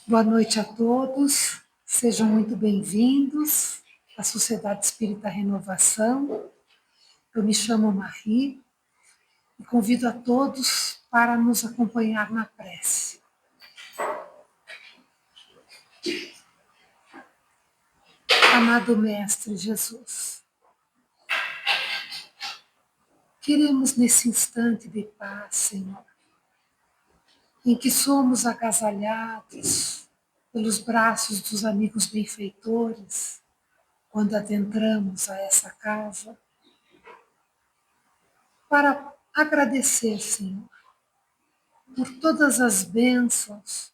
Boa noite a todos, sejam muito bem-vindos à Sociedade Espírita Renovação. Eu me chamo Marie e convido a todos para nos acompanhar na prece. Amado Mestre Jesus, queremos nesse instante de paz, Senhor, em que somos agasalhados pelos braços dos amigos benfeitores, quando adentramos a essa casa, para agradecer, Senhor, por todas as bênçãos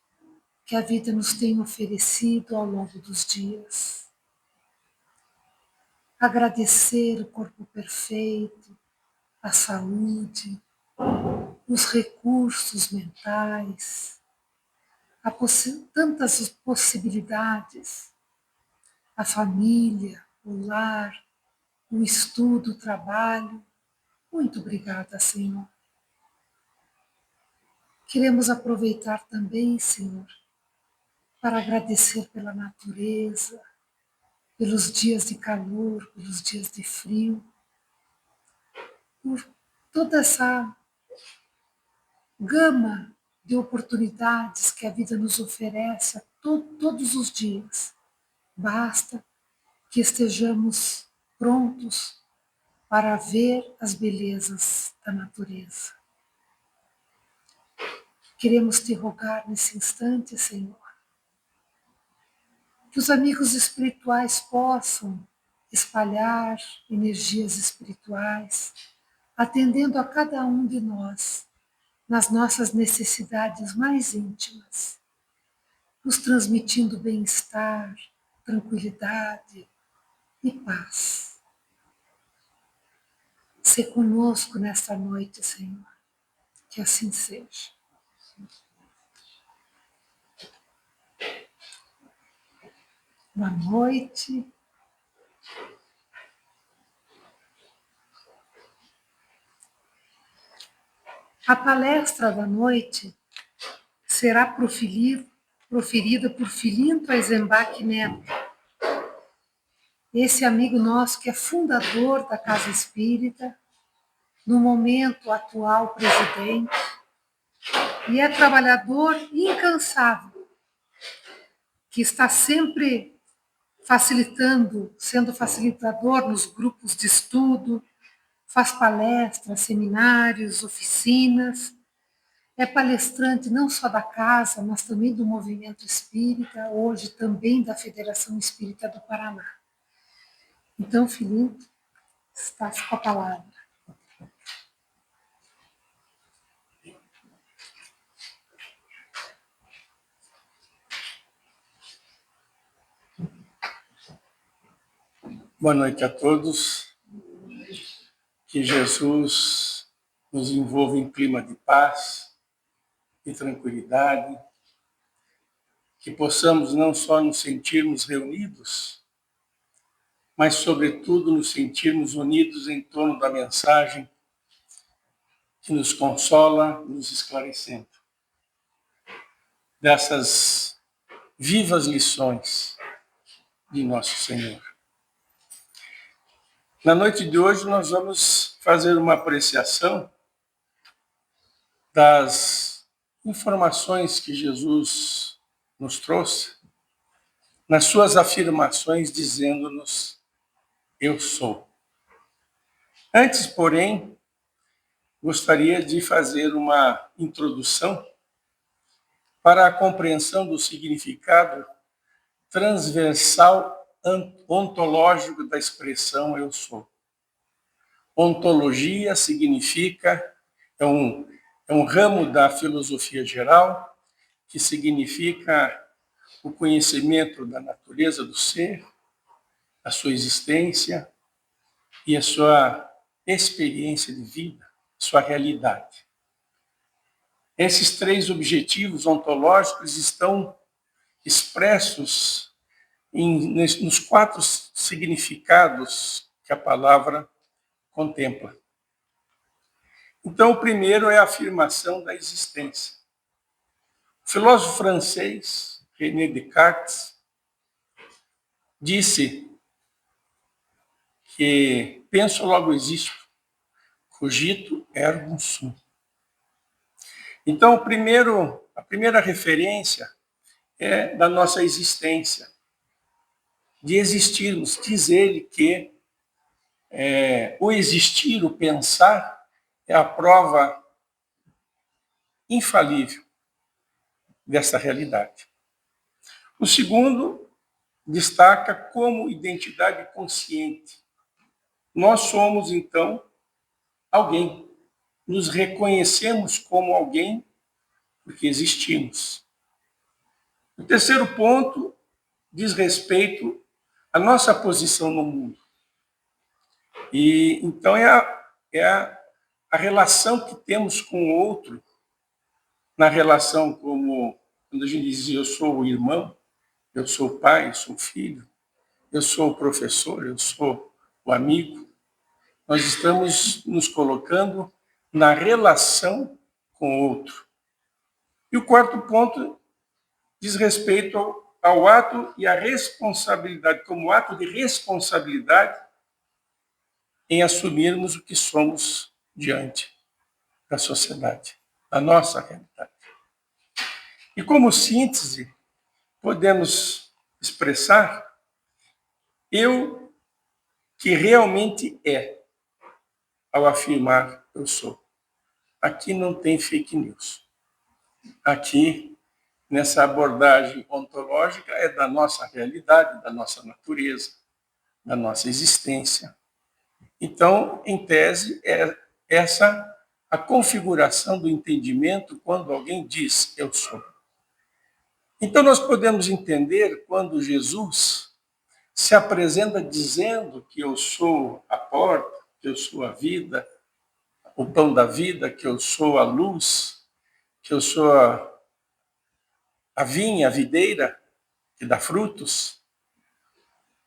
que a vida nos tem oferecido ao longo dos dias. Agradecer o corpo perfeito, a saúde, os recursos mentais, tantas possibilidades, a família, o lar, o estudo, o trabalho. Muito obrigada, Senhor. Queremos aproveitar também, Senhor, para agradecer pela natureza, pelos dias de calor, pelos dias de frio, por toda essa gama de oportunidades que a vida nos oferece todos os dias. Basta que estejamos prontos para ver as belezas da natureza. Queremos te rogar nesse instante, Senhor, que os amigos espirituais possam espalhar energias espirituais, atendendo a cada um de nós nas nossas necessidades mais íntimas, nos transmitindo bem-estar, tranquilidade e paz. Se conosco nesta noite, Senhor, que assim seja. Boa noite. A palestra da noite será proferida por Filinto Eisenbach Neto, esse amigo nosso que é fundador da Casa Espírita, no momento atual presidente, e é trabalhador incansável, que está sempre facilitando, sendo facilitador nos grupos de estudo, faz palestras, seminários, oficinas, é palestrante não só da casa, mas também do movimento espírita, hoje também da Federação Espírita do Paraná. Então, Filipe, está com a palavra. Boa noite a todos. Que Jesus nos envolva em clima de paz e tranquilidade. Que possamos não só nos sentirmos reunidos, mas, sobretudo, nos sentirmos unidos em torno da mensagem que nos consola, nos esclarecendo. Dessas vivas lições de Nosso Senhor. Na noite de hoje, nós vamos fazer uma apreciação das informações que Jesus nos trouxe nas suas afirmações, dizendo-nos: eu sou. Antes, porém, gostaria de fazer uma introdução para a compreensão do significado transversal ontológico da expressão eu sou. Ontologia significa, é um ramo da filosofia geral, que significa o conhecimento da natureza do ser, a sua existência e a sua experiência de vida, sua realidade. Esses três objetivos ontológicos estão expressos nos quatro significados que a palavra contempla. Então, o primeiro é a afirmação da existência. O filósofo francês René Descartes, disse que penso, logo existo, cogito, ergo sum. Então, a primeira referência é da nossa existência, de existirmos. Diz ele que o existir, o pensar, é a prova infalível dessa realidade. O segundo destaca como identidade consciente. Nós somos, então, alguém. Nos reconhecemos como alguém porque existimos. O terceiro ponto diz respeito à nossa posição no mundo. E então a relação que temos com o outro, na relação como quando a gente diz eu sou o irmão, eu sou o pai, eu sou o filho, eu sou o professor, eu sou o amigo. Nós estamos nos colocando na relação com o outro. E o quarto ponto diz respeito ao ato e à responsabilidade, como ato de responsabilidade em assumirmos o que somos diante da sociedade, da nossa realidade. E como síntese, podemos expressar eu que realmente é, ao afirmar eu sou. Aqui não tem fake news. Aqui, nessa abordagem ontológica, é da nossa realidade, da nossa natureza, da nossa existência. Então, em tese, é essa a configuração do entendimento quando alguém diz eu sou. Então, nós podemos entender quando Jesus se apresenta dizendo que eu sou a porta, que eu sou a vida, o pão da vida, que eu sou a luz, que eu sou a vinha, a videira que dá frutos.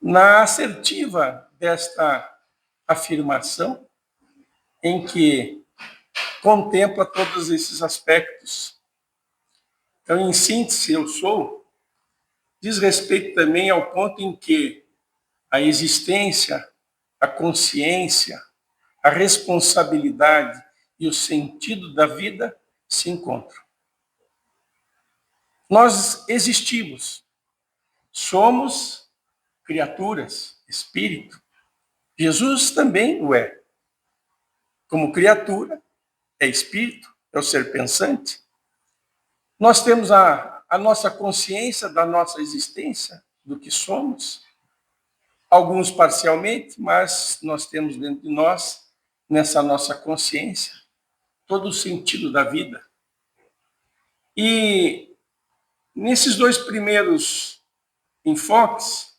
Na assertiva desta afirmação, em que contempla todos esses aspectos. Então, em síntese, eu sou, diz respeito também ao ponto em que a existência, a consciência, a responsabilidade e o sentido da vida se encontram. Nós existimos, somos criaturas, espírito. Jesus também o é. Como criatura, é espírito, é o ser pensante. Nós temos a nossa consciência da nossa existência, do que somos, alguns parcialmente, mas nós temos dentro de nós, nessa nossa consciência, todo o sentido da vida. E nesses dois primeiros enfoques,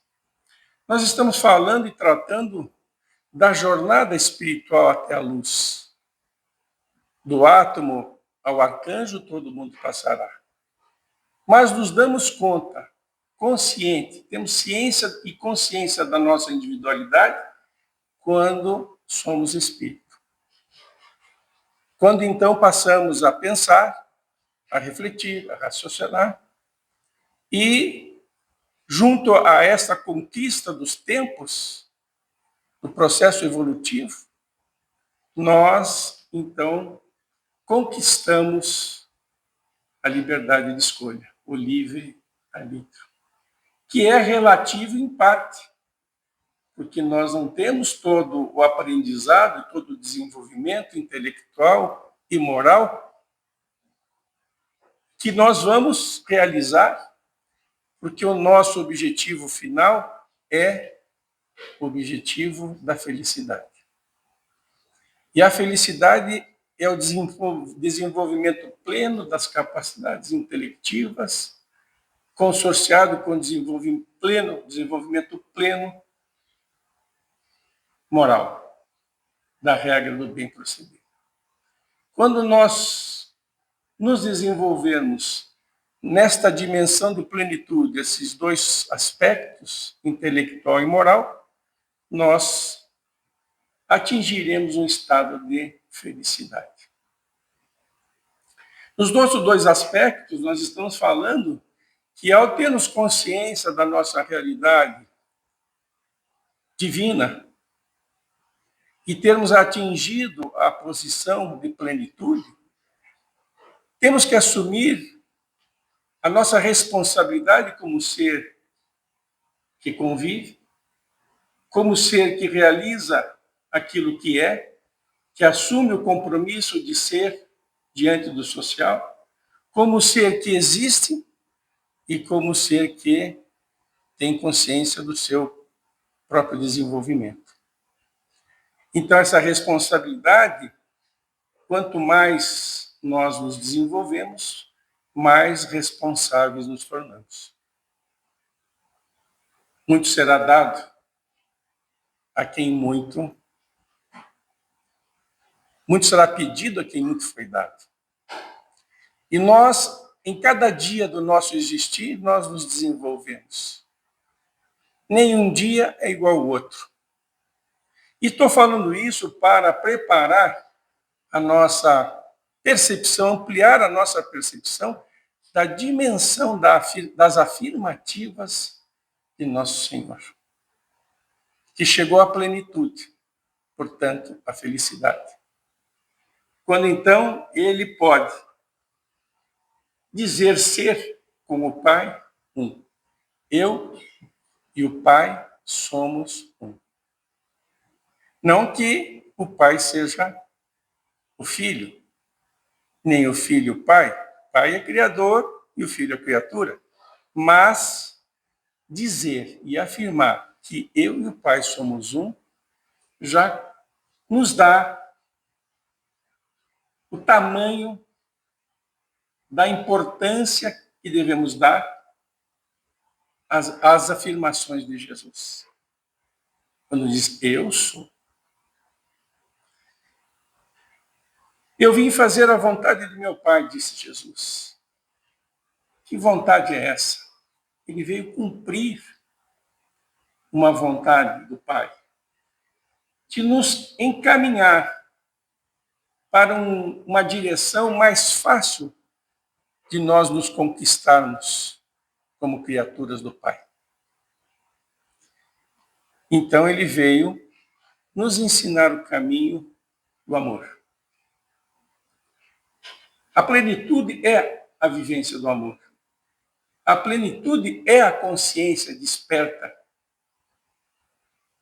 nós estamos falando e tratando da jornada espiritual até a luz. Do átomo ao arcanjo, todo mundo passará. Mas nos damos conta, consciente, temos ciência e consciência da nossa individualidade quando somos espírito. Quando então passamos a pensar, a refletir, a raciocinar, e junto a esta conquista dos tempos, do processo evolutivo, nós então conquistamos a liberdade de escolha, o livre-arbítrio, que é relativo em parte, porque nós não temos todo o aprendizado, todo o desenvolvimento intelectual e moral que nós vamos realizar, porque o nosso objetivo final é o objetivo da felicidade. E a felicidade é o desenvolvimento pleno das capacidades intelectivas, consorciado com desenvolvimento pleno moral, da regra do bem proceder. Quando nós nos desenvolvermos nesta dimensão de plenitude, esses dois aspectos, intelectual e moral, nós atingiremos um estado de felicidade. Nos nossos dois aspectos, nós estamos falando que ao termos consciência da nossa realidade divina e termos atingido a posição de plenitude, temos que assumir a nossa responsabilidade como ser que convive, como ser que realiza aquilo que assume o compromisso de ser diante do social, como ser que existe e como ser que tem consciência do seu próprio desenvolvimento. Então, essa responsabilidade, quanto mais nós nos desenvolvemos, mais responsáveis nos tornamos. Muito será dado a quem muito será pedido a quem muito foi dado. E nós, em cada dia do nosso existir, nós nos desenvolvemos. Nenhum dia é igual ao outro. E estou falando isso para preparar a nossa percepção, ampliar a nossa percepção da dimensão das afirmativas de Nosso Senhor, que chegou à plenitude, portanto, à felicidade. Quando então ele pode dizer ser com o Pai um. Eu e o Pai somos um. Não que o Pai seja o Filho, nem o Filho o Pai. O Pai é criador e o Filho é criatura. Mas dizer e afirmar que eu e o Pai somos um já nos dá o tamanho da importância que devemos dar às afirmações de Jesus. Quando diz eu sou. Eu vim fazer a vontade de meu Pai, disse Jesus. Que vontade é essa? Ele veio cumprir uma vontade do Pai, de nos encaminhar para uma direção mais fácil de nós nos conquistarmos como criaturas do Pai. Então ele veio nos ensinar o caminho do amor. A plenitude é a vivência do amor. A plenitude é a consciência desperta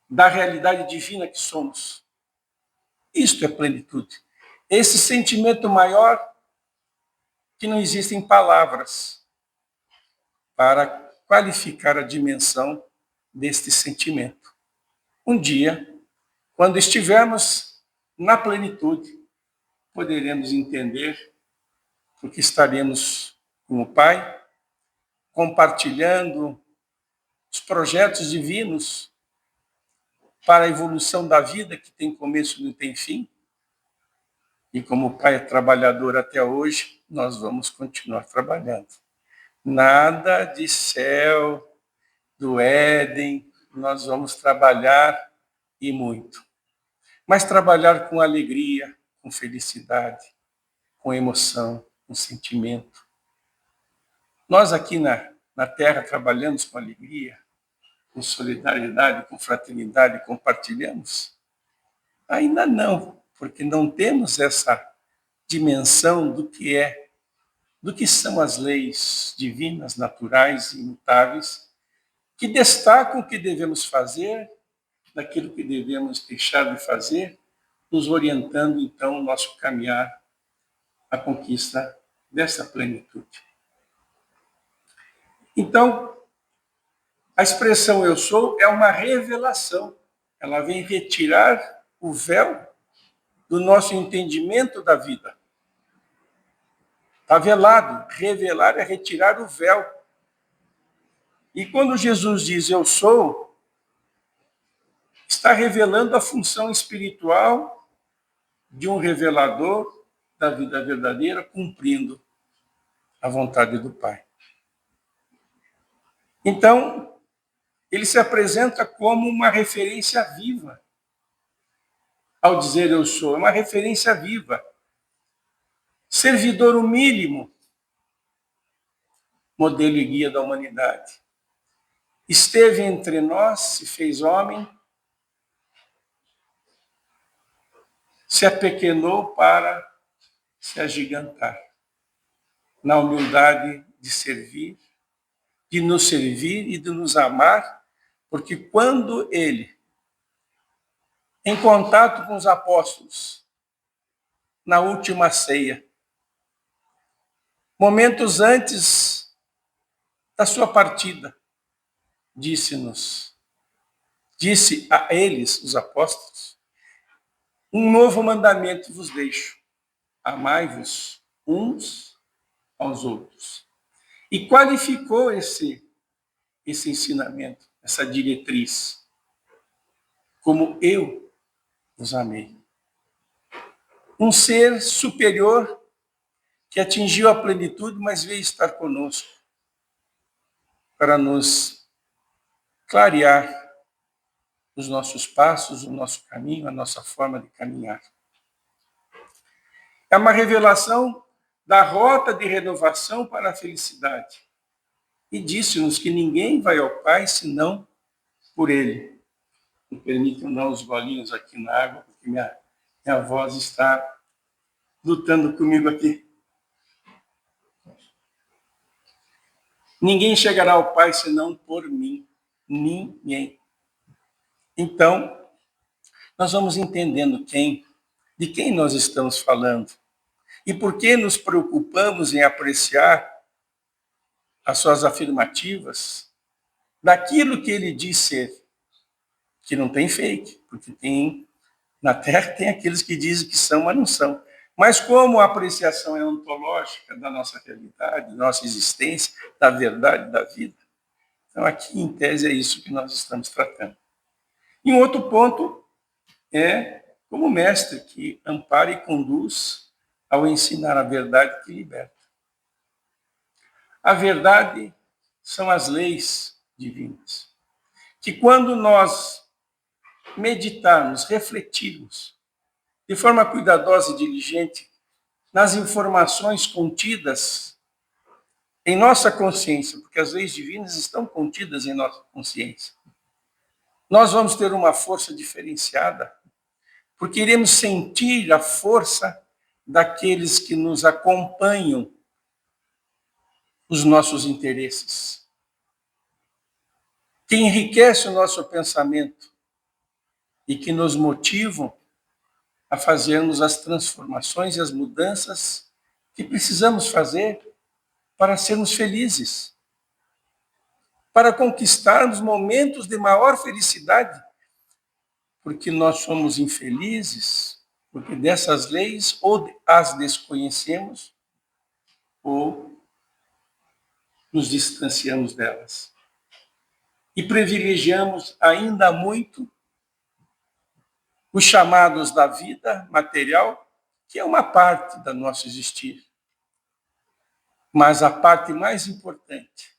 da realidade divina que somos. Isto é plenitude. Esse sentimento maior que não existem palavras para qualificar a dimensão deste sentimento. Um dia, quando estivermos na plenitude, poderemos entender, porque estaremos com o Pai, compartilhando os projetos divinos para a evolução da vida, que tem começo e não tem fim. E como o Pai é trabalhador até hoje, nós vamos continuar trabalhando. Nada de céu, do Éden, nós vamos trabalhar e muito. Mas trabalhar com alegria, com felicidade, com emoção, com sentimento. Nós aqui na Terra trabalhamos com alegria, com solidariedade, com fraternidade, compartilhamos? Ainda não, porque não temos essa dimensão do que são as leis divinas, naturais e imutáveis, que destacam o que devemos fazer, daquilo que devemos deixar de fazer, nos orientando, então, o nosso caminhar à conquista dessa plenitude. Então, a expressão eu sou é uma revelação. Ela vem retirar o véu do nosso entendimento da vida. Está velado. Revelar é retirar o véu. E quando Jesus diz eu sou, está revelando a função espiritual de um revelador da vida verdadeira, cumprindo a vontade do Pai. Então, ele se apresenta como uma referência viva. Ao dizer eu sou, é uma referência viva. Servidor humílimo, modelo e guia da humanidade. Esteve entre nós, se fez homem, se apequenou para se agigantar, na humildade de servir, de nos servir e de nos amar, porque quando ele, em contato com os apóstolos, na última ceia, momentos antes da sua partida, disse a eles, os apóstolos, um novo mandamento vos deixo, amai-vos uns aos outros. E qualificou esse ensinamento, essa diretriz, como eu vos amei. Um ser superior que atingiu a plenitude, mas veio estar conosco para nos clarear os nossos passos, o nosso caminho, a nossa forma de caminhar. É uma revelação da rota de renovação para a felicidade. E disse-nos que ninguém vai ao Pai senão por Ele. Me permitam dar uns golinhos aqui na água, porque minha voz está lutando comigo aqui. Ninguém chegará ao Pai senão por mim. Ninguém. Então, nós vamos entendendo de quem nós estamos falando e por que nos preocupamos em apreciar as suas afirmativas daquilo que ele diz ser, que não tem fake, porque na Terra tem aqueles que dizem que são, mas não são. Mas como a apreciação é ontológica da nossa realidade, da nossa existência, da verdade da vida, então aqui em tese é isso que nós estamos tratando. E um outro ponto é como mestre que ampara e conduz ao ensinar a verdade que liberta. A verdade são as leis divinas, que quando nós meditarmos, refletirmos de forma cuidadosa e diligente nas informações contidas em nossa consciência, porque as leis divinas estão contidas em nossa consciência, nós vamos ter uma força diferenciada, porque iremos sentir a força daqueles que nos acompanham os nossos interesses, que enriquece o nosso pensamento e que nos motivam a fazermos as transformações e as mudanças que precisamos fazer para sermos felizes, para conquistarmos momentos de maior felicidade, porque nós somos infelizes, porque dessas leis ou as desconhecemos ou nos distanciamos delas. E privilegiamos ainda muito os chamados da vida material, que é uma parte do nosso existir. Mas a parte mais importante,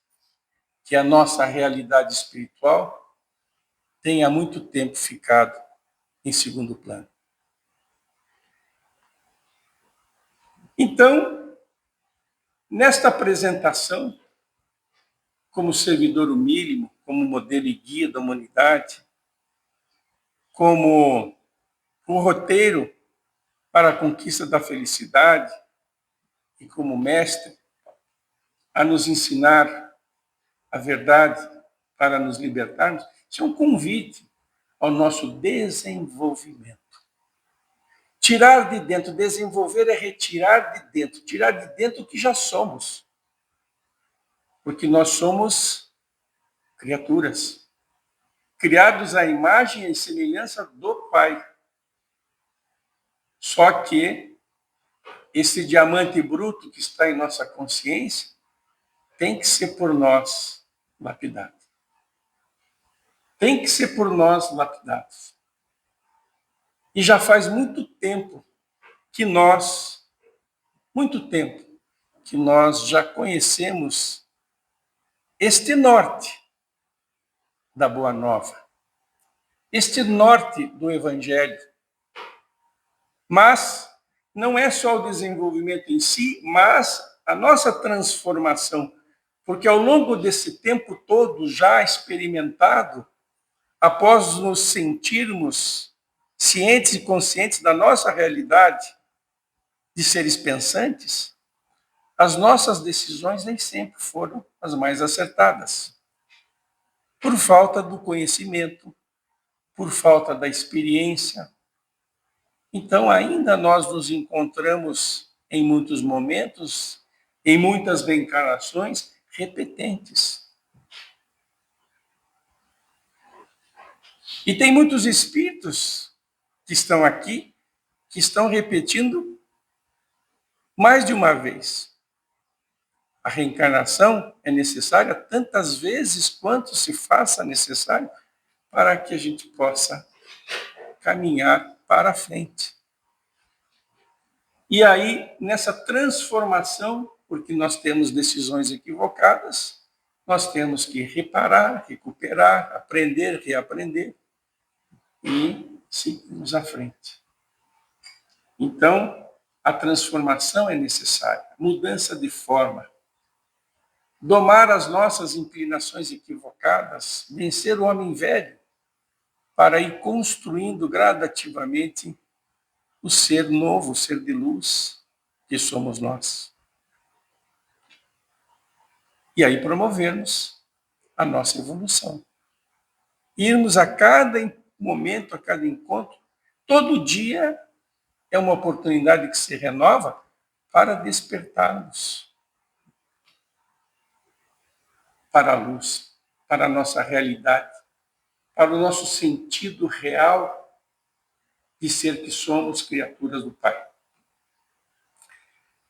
que é a nossa realidade espiritual, tem há muito tempo ficado em segundo plano. Então, nesta apresentação, como servidor humilde, como modelo e guia da humanidade, como o roteiro para a conquista da felicidade e como mestre a nos ensinar a verdade para nos libertarmos, isso é um convite ao nosso desenvolvimento. Tirar de dentro, desenvolver é retirar de dentro, tirar de dentro o que já somos. Porque nós somos criaturas, criados à imagem e semelhança do Pai. Só que esse diamante bruto que está em nossa consciência tem que ser por nós lapidado. Tem que ser por nós lapidados. E já faz muito tempo que nós já conhecemos este norte da Boa Nova, este norte do Evangelho. Mas não é só o desenvolvimento em si, mas a nossa transformação Porque ao longo desse tempo todo já experimentado, após nos sentirmos cientes e conscientes da nossa realidade de seres pensantes, as nossas decisões nem sempre foram as mais acertadas. Por falta do conhecimento, por falta da experiência. Então, ainda nós nos encontramos em muitos momentos, em muitas reencarnações, repetentes. E tem muitos espíritos que estão aqui, que estão repetindo mais de uma vez. A reencarnação é necessária tantas vezes quanto se faça necessário para que a gente possa caminhar para a frente. E aí, nessa transformação, porque nós temos decisões equivocadas, nós temos que reparar, recuperar, aprender, reaprender e seguirmos à frente. Então, a transformação é necessária, mudança de forma, domar as nossas inclinações equivocadas, vencer o homem velho, para ir construindo gradativamente o ser novo, o ser de luz que somos nós. E aí promovermos a nossa evolução. Irmos a cada momento, a cada encontro, todo dia é uma oportunidade que se renova para despertarmos para a luz, para a nossa realidade, para o nosso sentido real de ser que somos criaturas do Pai.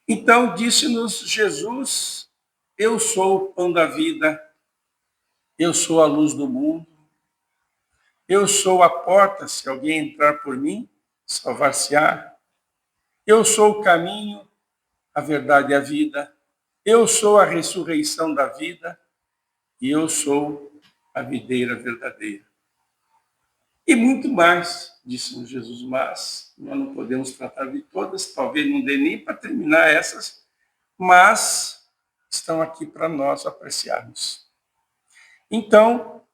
Então, disse-nos Jesus: eu sou o pão da vida, eu sou a luz do mundo, eu sou a porta, se alguém entrar por mim, salvar-se-á. Eu sou o caminho, a verdade e a vida, eu sou a ressurreição da vida e eu sou a videira verdadeira. E muito mais, disse Jesus, mas nós não podemos tratar de todas, talvez não dê nem para terminar essas, mas estão aqui para nós apreciarmos. Então,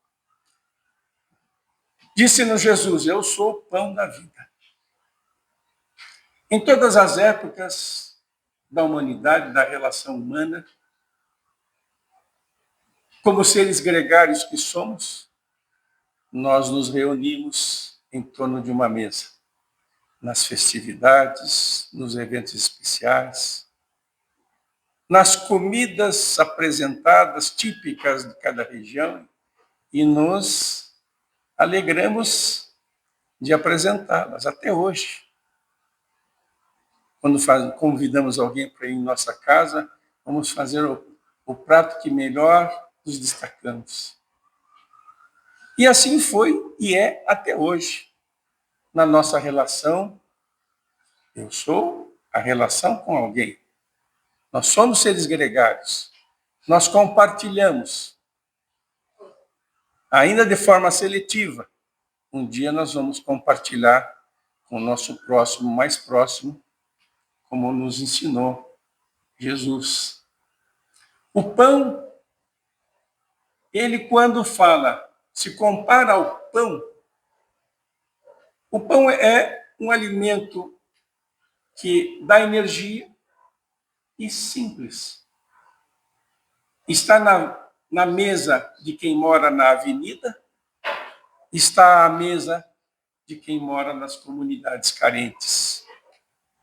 disse-nos Jesus: eu sou o pão da vida. Em todas as épocas da humanidade, da relação humana, como seres gregários que somos, nós nos reunimos em torno de uma mesa, nas festividades, nos eventos especiais, nas comidas apresentadas típicas de cada região e nos alegramos de apresentá-las até hoje. Quando convidamos alguém para ir em nossa casa, vamos fazer o prato que melhor nos destacamos. E assim foi e é até hoje, na nossa relação. Eu sou a relação com alguém. Nós somos seres gregários. Nós compartilhamos, ainda de forma seletiva. Um dia nós vamos compartilhar com o nosso próximo, mais próximo, como nos ensinou Jesus. O pão, ele quando fala, se compara ao pão, o pão é um alimento que dá energia e simples. Está na mesa de quem mora na avenida, está à mesa de quem mora nas comunidades carentes.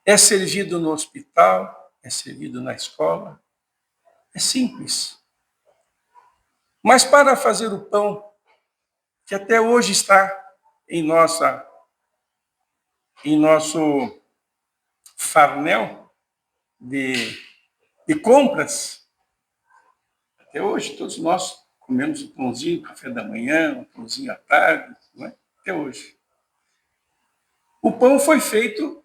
É servido no hospital, é servido na escola. É simples. Mas para fazer o pão, que até hoje está em nosso farnel de compras, até hoje todos nós comemos um pãozinho, café da manhã, um pãozinho à tarde, não é? Até hoje. O pão foi feito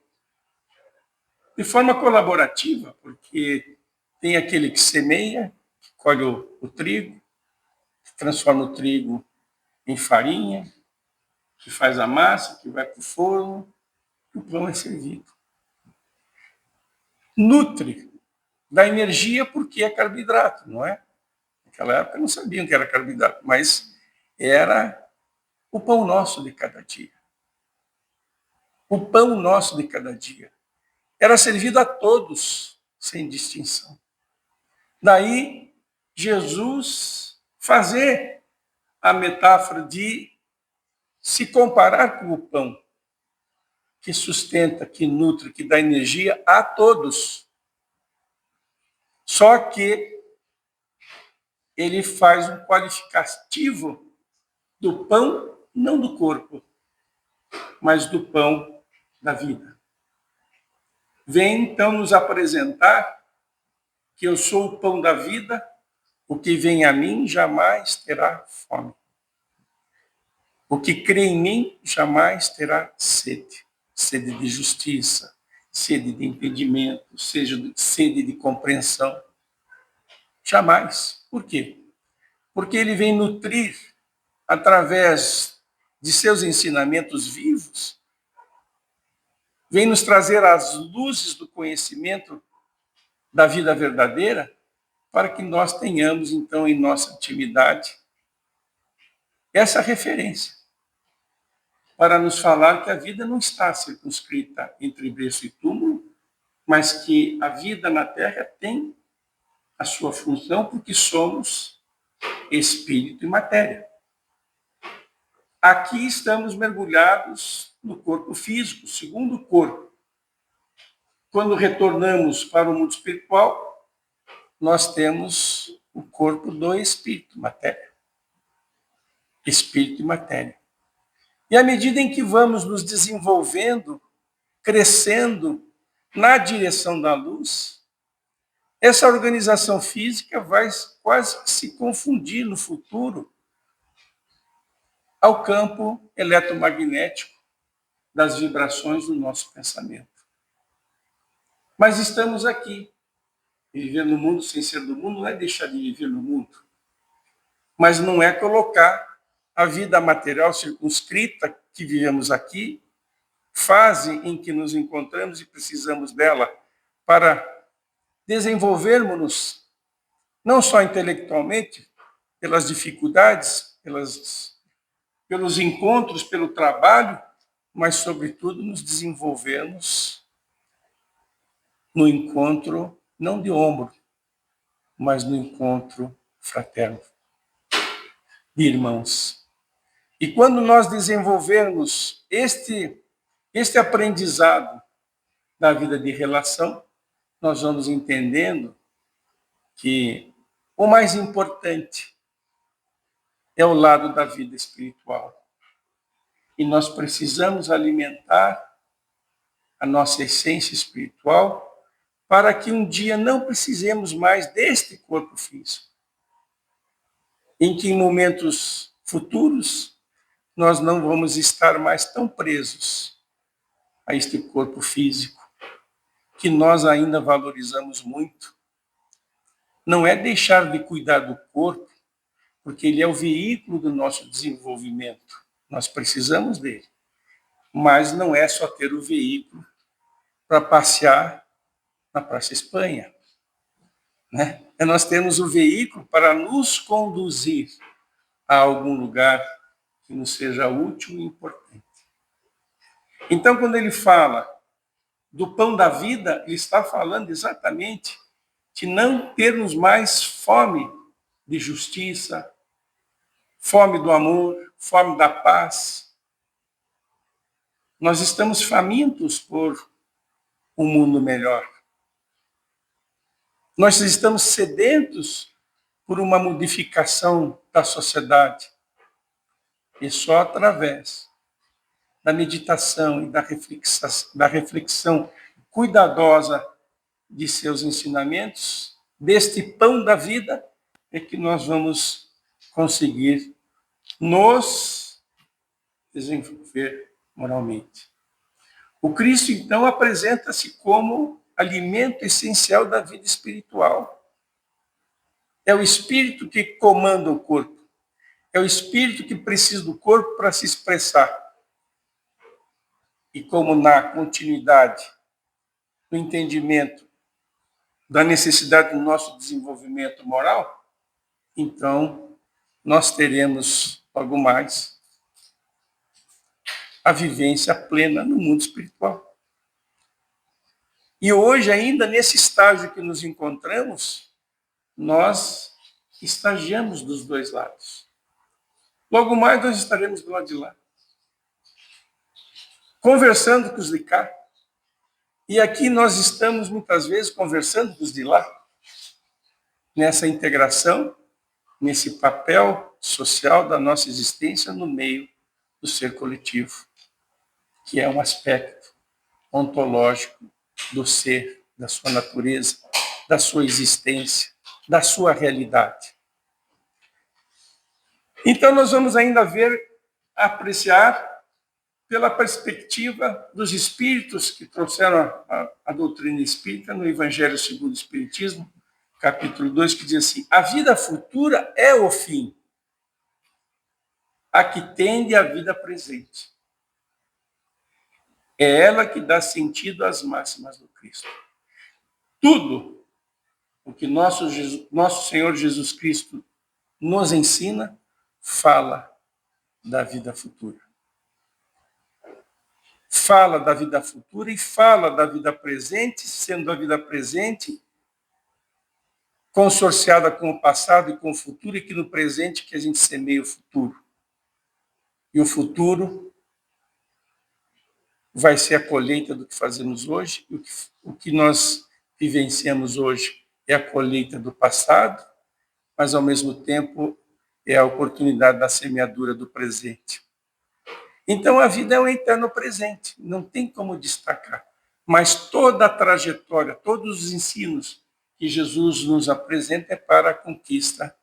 de forma colaborativa, porque tem aquele que semeia, que colhe o trigo, que transforma o trigo em farinha, que faz a massa, que vai para o forno, e o pão é servido. Nutre, dá energia porque é carboidrato, não é? Naquela época não sabiam que era carboidrato, mas era o pão nosso de cada dia. O pão nosso de cada dia. Era servido a todos, sem distinção. Daí, Jesus fazer a metáfora de se comparar com o pão, que sustenta, que nutre, que dá energia a todos. Só que ele faz um qualificativo do pão, não do corpo, mas do pão da vida. Vem então nos apresentar que eu sou o pão da vida, o que vem a mim jamais terá fome. O que crê em mim jamais terá sede. Sede de justiça, sede de entendimento, sede de compreensão. Jamais. Por quê? Porque ele vem nutrir, através de seus ensinamentos vivos, vem nos trazer as luzes do conhecimento da vida verdadeira, para que nós tenhamos, então, em nossa intimidade, essa referência, para nos falar que a vida não está circunscrita entre berço e túmulo, mas que a vida na Terra tem a sua função, porque somos espírito e matéria. Aqui estamos mergulhados no corpo físico, segundo corpo. Quando retornamos para o mundo espiritual, nós temos o corpo do espírito, matéria. Espírito e matéria. E à medida em que vamos nos desenvolvendo, crescendo na direção da luz, essa organização física vai quase se confundir no futuro ao campo eletromagnético das vibrações do nosso pensamento. Mas estamos aqui. Viver no mundo sem ser do mundo não é deixar de viver no mundo, mas não é colocar a vida material circunscrita que vivemos aqui, fase em que nos encontramos e precisamos dela para desenvolvermos-nos, não só intelectualmente, pelas dificuldades, pelos encontros, pelo trabalho, mas, sobretudo, nos desenvolvermos no encontro, não de ombro, mas no encontro fraterno, de irmãos. E quando nós desenvolvermos este aprendizado da vida de relação, nós vamos entendendo que o mais importante é o lado da vida espiritual. E nós precisamos alimentar a nossa essência espiritual para que um dia não precisemos mais deste corpo físico. Em que em momentos futuros nós não vamos estar mais tão presos a este corpo físico, que nós ainda valorizamos muito. Não é deixar de cuidar do corpo, porque ele é o veículo do nosso desenvolvimento. Nós precisamos dele. Mas não é só ter o veículo para passear na Praça Espanha. Né? Nós temos o veículo para nos conduzir a algum lugar que nos seja útil e importante. Então, quando ele fala do pão da vida, ele está falando exatamente de não termos mais fome de justiça, fome do amor, fome da paz. Nós estamos famintos por um mundo melhor. Nós estamos sedentos por uma modificação da sociedade. E só através da meditação e da reflexão cuidadosa de seus ensinamentos, deste pão da vida, é que nós vamos conseguir nos desenvolver moralmente. O Cristo, então, apresenta-se como alimento essencial da vida espiritual. É o espírito que comanda o corpo. É o espírito que precisa do corpo para se expressar. E como na continuidade do entendimento da necessidade do nosso desenvolvimento moral, então nós teremos logo mais a vivência plena no mundo espiritual. E hoje, ainda nesse estágio que nos encontramos, nós estagiamos dos dois lados. Logo mais nós estaremos do lado de lá, conversando com os de cá. E aqui nós estamos, muitas vezes, conversando com os de lá, nessa integração, nesse papel social da nossa existência no meio do ser coletivo, que é um aspecto ontológico do ser, da sua natureza, da sua existência, da sua realidade. Então, nós vamos ainda ver, apreciar, pela perspectiva dos espíritos que trouxeram a doutrina espírita no Evangelho segundo o Espiritismo, capítulo 2, que diz assim: a vida futura é o fim, a que tende a vida presente. É ela que dá sentido às máximas do Cristo. Tudo o que nosso Senhor Jesus Cristo nos ensina fala da vida futura. Fala da vida futura e fala da vida presente, sendo a vida presente consorciada com o passado e com o futuro, e que no presente que a gente semeia o futuro. E o futuro vai ser a colheita do que fazemos hoje, e o que nós vivenciamos hoje é a colheita do passado, mas ao mesmo tempo é a oportunidade da semeadura do presente. Então a vida é um eterno presente, não tem como destacar. Mas toda a trajetória, todos os ensinos que Jesus nos apresenta é para a conquista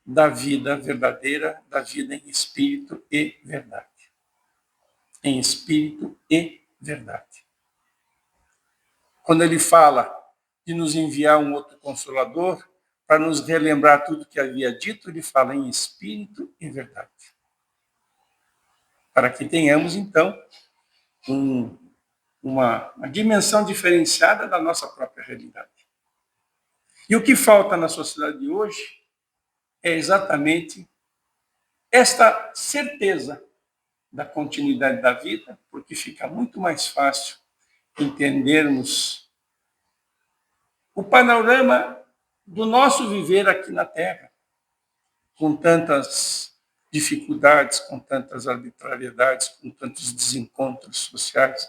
da vida verdadeira, da vida em espírito e verdade. Em espírito e verdade. Quando ele fala de nos enviar um outro Consolador, para nos relembrar tudo que havia dito, ele fala em espírito e verdade. Para que tenhamos, então, uma dimensão diferenciada da nossa própria realidade. E o que falta na sociedade de hoje é exatamente esta certeza da continuidade da vida, porque fica muito mais fácil entendermos o panorama do nosso viver aqui na Terra, com tantas dificuldades, com tantas arbitrariedades, com tantos desencontros sociais,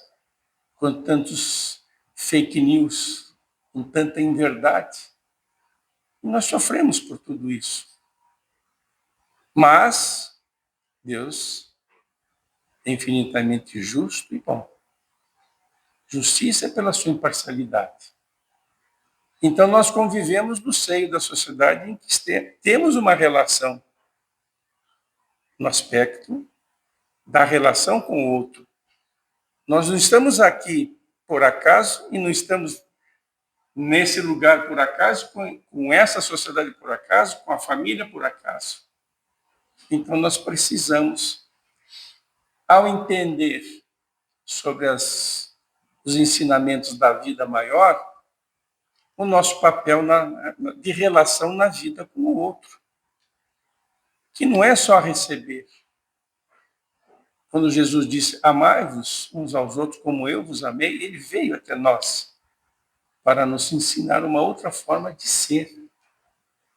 com tantos fake news, com tanta inverdade. E nós sofremos por tudo isso. Mas Deus é infinitamente justo e bom. Justiça é pela sua imparcialidade. Então, nós convivemos no seio da sociedade em que temos uma relação no aspecto da relação com o outro. Nós não estamos aqui por acaso e não estamos nesse lugar por acaso, com essa sociedade por acaso, com a família por acaso. Então, nós precisamos, ao entender sobre os ensinamentos da vida maior, o nosso papel de relação na vida com o outro, que não é só receber. Quando Jesus disse, amai-vos uns aos outros como eu vos amei, ele veio até nós para nos ensinar uma outra forma de ser,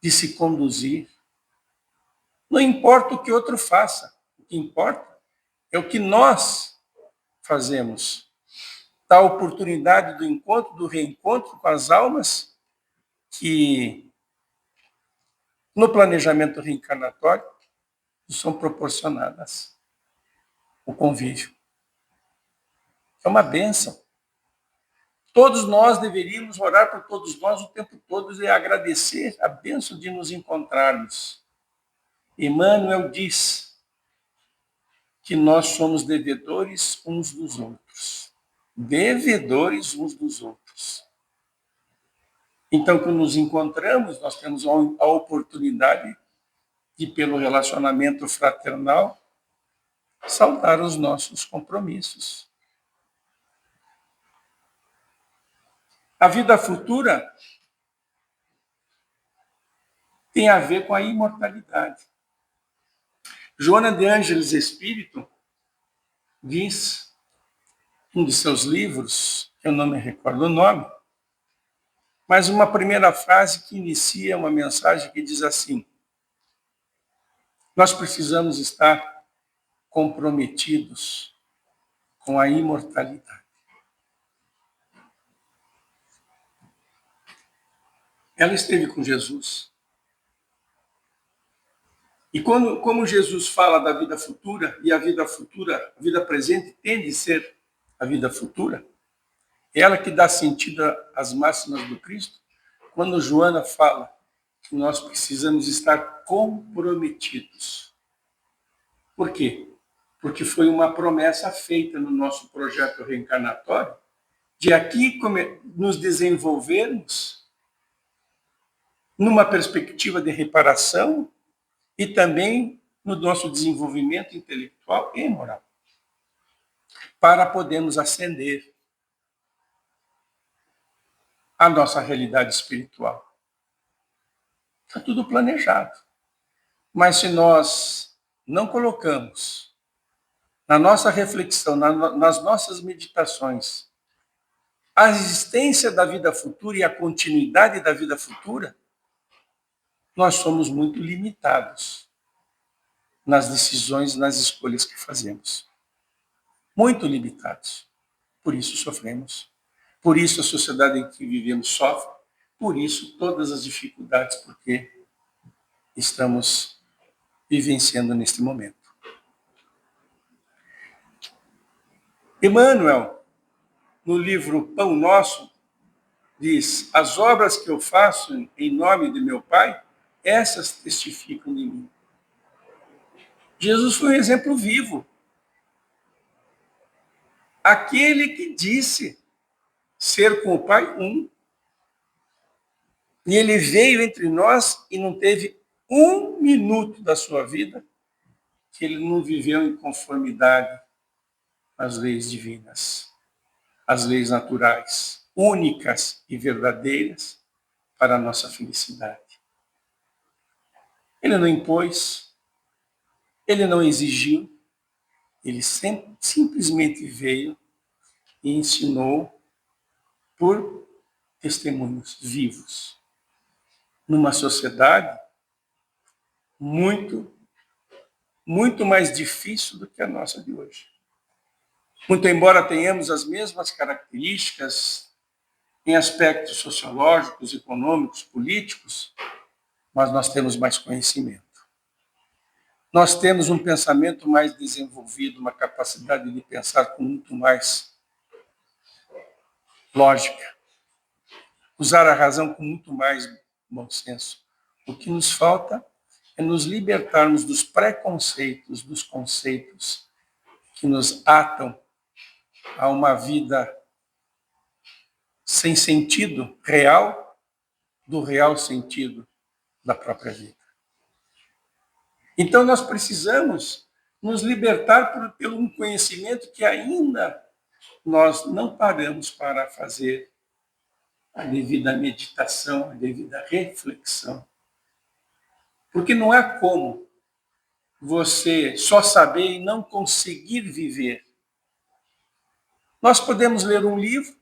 de se conduzir. Não importa o que outro faça, o que importa é o que nós fazemos. Da oportunidade do encontro, do reencontro com as almas que, no planejamento reencarnatório, são proporcionadas. O convívio. É uma bênção. Todos nós deveríamos orar por todos nós o tempo todo e agradecer a bênção de nos encontrarmos. Emmanuel diz que nós somos devedores uns dos outros. Devedores uns dos outros. Então, quando nos encontramos, nós temos a oportunidade de, pelo relacionamento fraternal, saudar os nossos compromissos. A vida futura tem a ver com a imortalidade. Joana de Ângeles Espírito diz, em um de seus livros, eu não me recordo o nome, mas uma primeira frase que inicia uma mensagem que diz assim: nós precisamos estar comprometidos com a imortalidade. Ela esteve com Jesus. E como Jesus fala da vida futura, e a vida presente tende a ser a vida futura, é ela que dá sentido às máximas do Cristo, quando Joana fala que nós precisamos estar comprometidos. Por quê? Porque foi uma promessa feita no nosso projeto reencarnatório, de aqui nos desenvolvermos numa perspectiva de reparação e também no nosso desenvolvimento intelectual e moral, para podermos ascender a nossa realidade espiritual. Está tudo planejado. Mas se nós não colocamos na nossa reflexão, nas nossas meditações, a existência da vida futura e a continuidade da vida futura, nós somos muito limitados nas decisões, nas escolhas que fazemos. Muito limitados. Por isso sofremos. Por isso a sociedade em que vivemos sofre. Por isso todas as dificuldades, porque estamos vivenciando neste momento. Emmanuel, no livro Pão Nosso, diz: as obras que eu faço em nome de meu Pai, essas testificam de mim. Jesus foi um exemplo vivo. Aquele que disse ser com o Pai um. E ele veio entre nós e não teve um minuto da sua vida que ele não viveu em conformidade às leis divinas, às leis naturais, únicas e verdadeiras para a nossa felicidade. Ele não impôs, ele não exigiu, ele simplesmente veio e ensinou por testemunhos vivos, numa sociedade muito mais difícil do que a nossa de hoje. Muito embora tenhamos as mesmas características em aspectos sociológicos, econômicos, políticos, mas nós temos mais conhecimento. Nós temos um pensamento mais desenvolvido, uma capacidade de pensar com muito mais lógica, usar a razão com muito mais bom senso. O que nos falta é nos libertarmos dos preconceitos, dos conceitos que nos atam a uma vida sem sentido real, do real sentido da própria vida. Então, nós precisamos nos libertar pelo um conhecimento que ainda nós não paramos para fazer a devida meditação, a devida reflexão. Porque não há como você só saber e não conseguir viver. Nós podemos ler um livro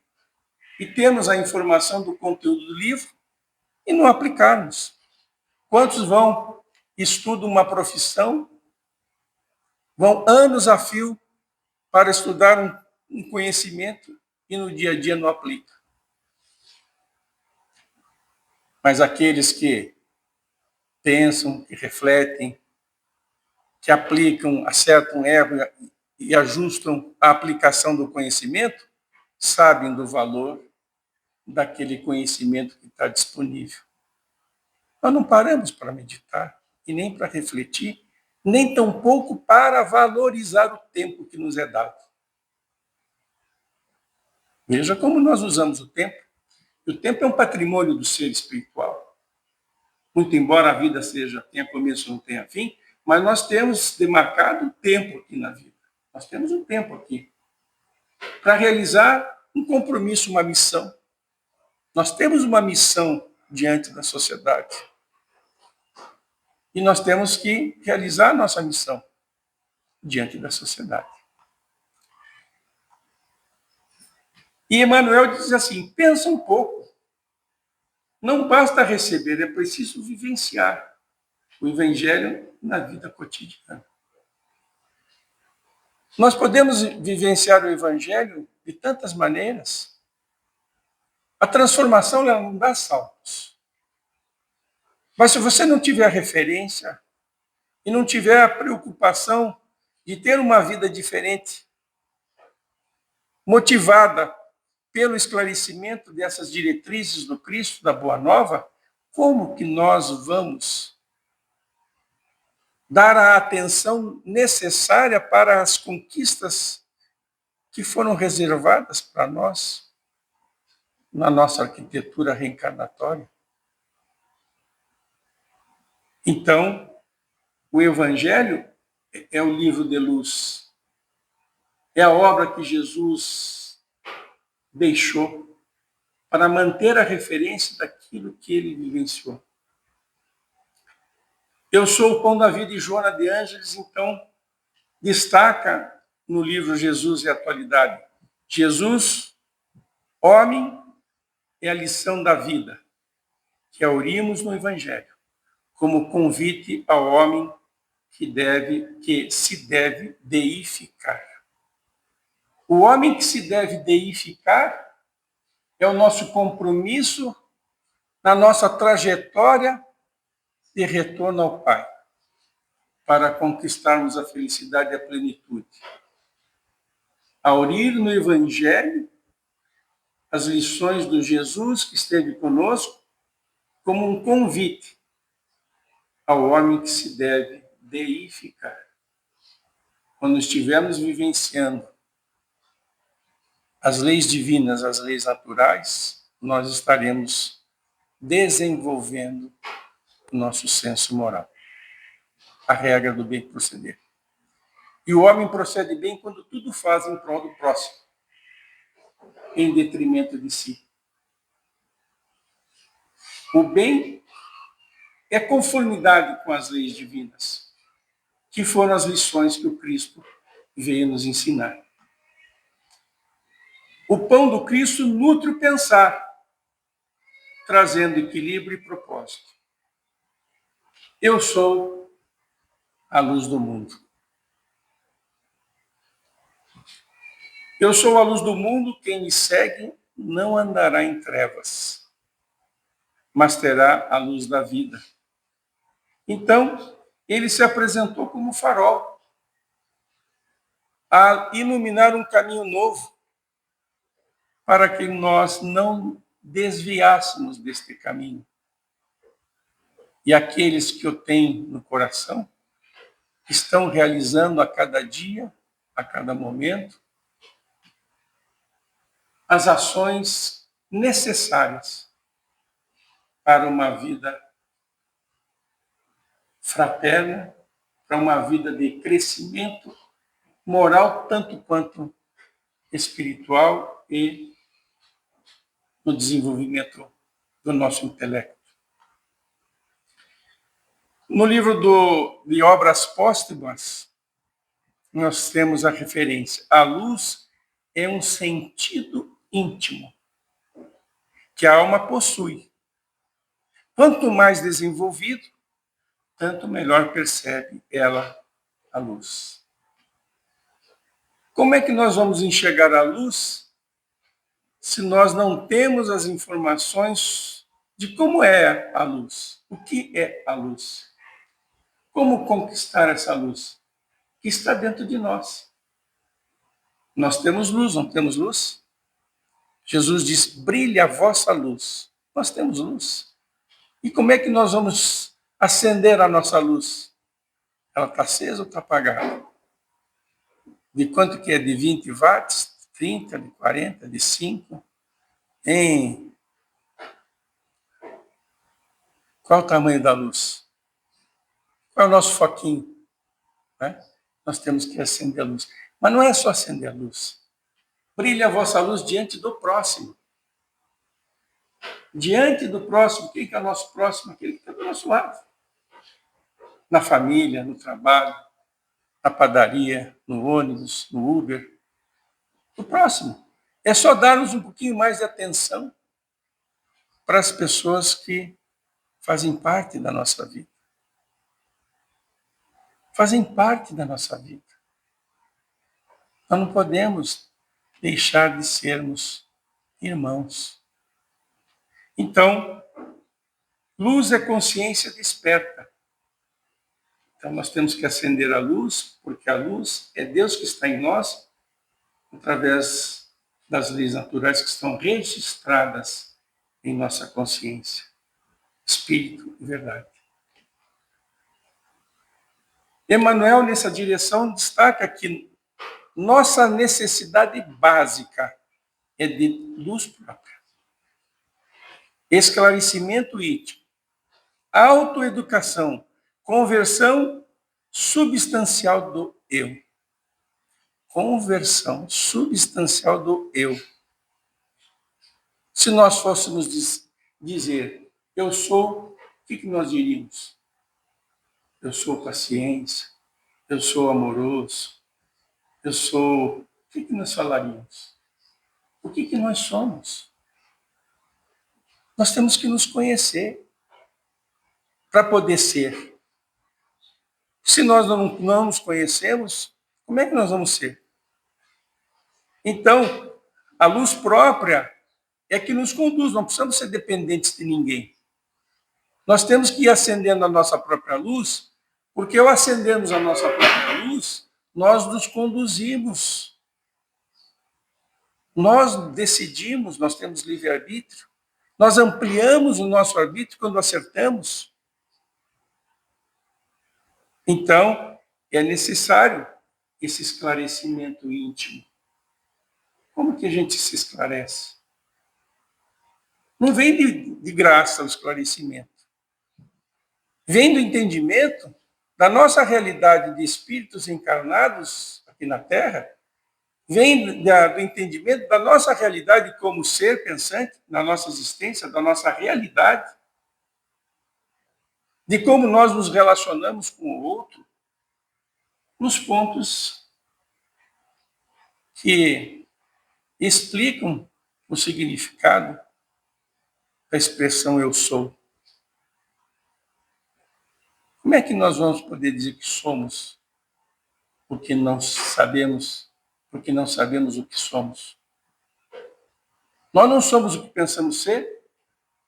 e termos a informação do conteúdo do livro e não aplicarmos. Quantos estudam uma profissão, vão anos a fio para estudar um conhecimento e no dia a dia não aplica. Mas aqueles que pensam, que refletem, que aplicam, acertam erro e ajustam a aplicação do conhecimento, sabem do valor daquele conhecimento que está disponível. Nós não paramos para meditar e nem para refletir, nem tampouco para valorizar o tempo que nos é dado. Veja como nós usamos o tempo. O tempo é um patrimônio do ser espiritual. Muito embora a vida tenha começo ou não tenha fim, mas nós temos demarcado tempo aqui na vida. Nós temos um tempo aqui para realizar um compromisso, uma missão. Nós temos uma missão diante da sociedade. E nós temos que realizar a nossa missão diante da sociedade. E Emmanuel diz assim, pensa um pouco. Não basta receber, é preciso vivenciar o Evangelho na vida cotidiana. Nós podemos vivenciar o Evangelho de tantas maneiras. A transformação ela não dá saltos. Mas se você não tiver referência e não tiver a preocupação de ter uma vida diferente, motivada pelo esclarecimento dessas diretrizes do Cristo, da Boa Nova, como que nós vamos dar a atenção necessária para as conquistas que foram reservadas para nós na nossa arquitetura reencarnatória? Então, o Evangelho é o livro de luz, é a obra que Jesus deixou para manter a referência daquilo que ele vivenciou. Eu sou o pão da vida e Joana de Ângeles, então, destaca no livro Jesus e a Atualidade. Jesus, homem, é a lição da vida, que aurimos no Evangelho, como convite ao homem que se deve deificar. O homem que se deve deificar é o nosso compromisso na nossa trajetória de retorno ao Pai, para conquistarmos a felicidade e a plenitude. Aurir no Evangelho as lições do Jesus que esteve conosco como um convite ao homem que se deve deificar. Quando estivermos vivenciando as leis divinas, as leis naturais, nós estaremos desenvolvendo o nosso senso moral. A regra do bem proceder. E o homem procede bem quando tudo faz em prol do próximo, em detrimento de si. O bem é conformidade com as leis divinas, que foram as lições que o Cristo veio nos ensinar. O pão do Cristo nutre o pensar, trazendo equilíbrio e propósito. Eu sou a luz do mundo. Eu sou a luz do mundo, quem me segue não andará em trevas, mas terá a luz da vida. Então, ele se apresentou como farol, a iluminar um caminho novo, para que nós não desviássemos deste caminho. E aqueles que o têm no coração estão realizando a cada dia, a cada momento, as ações necessárias para uma vida fraterna, para uma vida de crescimento moral, tanto quanto espiritual e no desenvolvimento do nosso intelecto. No livro de Obras Póstumas, nós temos a referência. A luz é um sentido íntimo que a alma possui. Quanto mais desenvolvido, tanto melhor percebe ela a luz. Como é que nós vamos enxergar a luz se nós não temos as informações de como é a luz? O que é a luz? Como conquistar essa luz que está dentro de nós? Nós temos luz, não temos luz? Jesus diz, brilha a vossa luz. Nós temos luz. E como é que nós vamos acender a nossa luz? Ela está acesa ou está apagada? De quanto que é? De 20 watts? 30, de 40, de 5? Hein? Qual o tamanho da luz? Qual é o nosso foquinho? Né? Nós temos que acender a luz. Mas não é só acender a luz. Brilha a vossa luz diante do próximo. Diante do próximo, quem que é o nosso próximo? Aquele que está do nosso lado. na família, no trabalho, na padaria, no ônibus, no Uber, o próximo. É só darmos um pouquinho mais de atenção para as pessoas que fazem parte da nossa vida. Fazem parte da nossa vida. Nós não podemos deixar de sermos irmãos. Então, luz é consciência desperta. Então, nós temos que acender a luz, porque a luz é Deus que está em nós, através das leis naturais que estão registradas em nossa consciência. Espírito e verdade. Emmanuel, nessa direção, destaca que nossa necessidade básica é de luz própria, esclarecimento íntimo, autoeducação, conversão substancial do eu. Conversão substancial do eu. Se nós fôssemos dizer, eu sou, o que nós diríamos? Eu sou paciência, eu sou amoroso, eu sou... O que nós falaríamos? O que nós somos? Nós temos que nos conhecer para poder ser. Se nós não nos conhecemos, como é que nós vamos ser? Então, a luz própria é que nos conduz, não precisamos ser dependentes de ninguém. Nós temos que ir acendendo a nossa própria luz, porque ao acendermos a nossa própria luz, nós nos conduzimos. Nós decidimos, nós temos livre-arbítrio. Nós ampliamos o nosso arbítrio quando acertamos. Então, é necessário esse esclarecimento íntimo. Como que a gente se esclarece? Não vem de graça o esclarecimento. Vem do entendimento da nossa realidade de espíritos encarnados aqui na Terra, vem do entendimento da nossa realidade como ser pensante, da nossa existência, da nossa realidade, de como nós nos relacionamos com o outro, nos pontos que explicam o significado da expressão eu sou. Como é que nós vamos poder dizer que somos porque não sabemos o que somos? Nós não somos o que pensamos ser,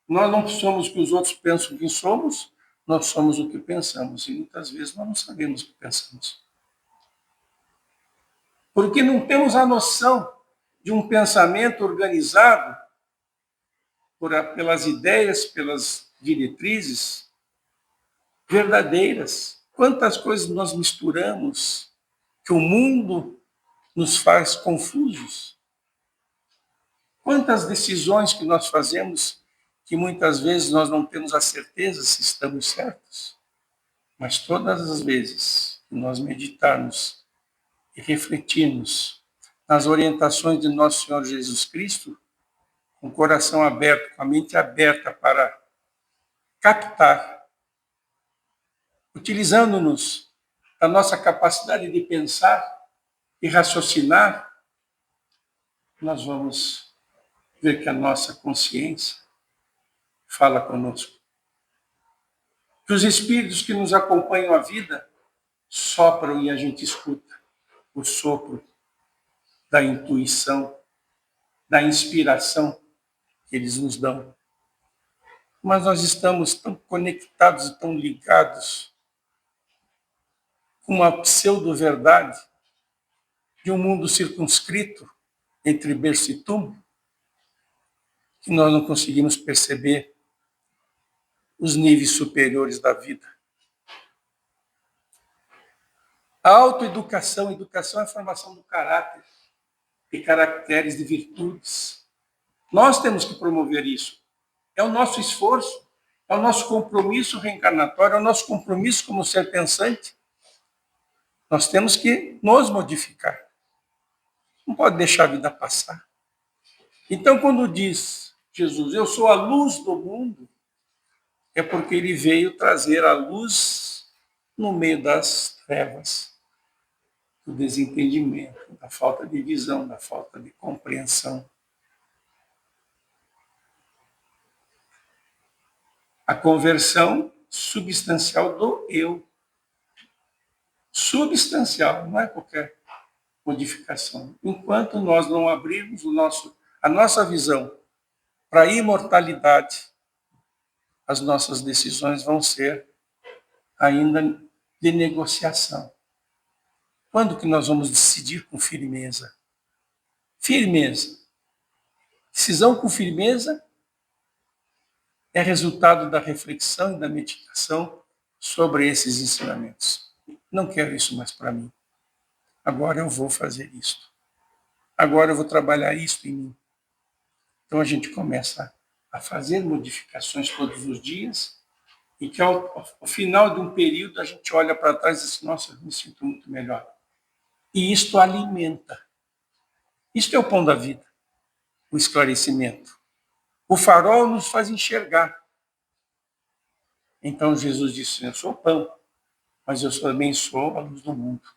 nós não somos o que os outros pensam que somos, nós somos o que pensamos. E muitas vezes nós não sabemos o que pensamos. Porque não temos a noção de um pensamento organizado pelas ideias, pelas diretrizes verdadeiras. Quantas coisas nós misturamos que o mundo nos faz confusos. Quantas decisões que nós fazemos que muitas vezes nós não temos a certeza se estamos certos. Mas todas as vezes que nós meditarmos e refletirmos nas orientações de nosso Senhor Jesus Cristo, com o coração aberto, com a mente aberta para captar, utilizando-nos da nossa capacidade de pensar e raciocinar, nós vamos ver que a nossa consciência fala conosco. Que os espíritos que nos acompanham a vida sopram e a gente escuta o sopro da intuição, da inspiração que eles nos dão. Mas nós estamos tão conectados e tão ligados com uma pseudo-verdade de um mundo circunscrito entre berço e túmulo, que nós não conseguimos perceber os níveis superiores da vida. A autoeducação, educação é a formação do caráter, de caracteres, de virtudes. Nós temos que promover isso. É o nosso esforço, é o nosso compromisso reencarnatório, é o nosso compromisso como ser pensante. Nós temos que nos modificar. Não pode deixar a vida passar. Então, quando diz Jesus, eu sou a luz do mundo, é porque ele veio trazer a luz no meio das trevas, do desentendimento, da falta de visão, da falta de compreensão. A conversão substancial do eu. Substancial, não é qualquer modificação. Enquanto nós não abrirmos a nossa visão para a imortalidade, as nossas decisões vão ser ainda de negociação. Quando que nós vamos decidir com firmeza? Firmeza. Decisão com firmeza é resultado da reflexão e da meditação sobre esses ensinamentos. Não quero isso mais para mim. Agora eu vou fazer isso. Agora eu vou trabalhar isso em mim. Então a gente começa a fazer modificações todos os dias e que ao final de um período a gente olha para trás e diz, nossa, eu me sinto muito melhor. E isto alimenta. Isto é o pão da vida, o esclarecimento. O farol nos faz enxergar. Então Jesus disse, eu sou o pão, mas eu também sou a luz do mundo.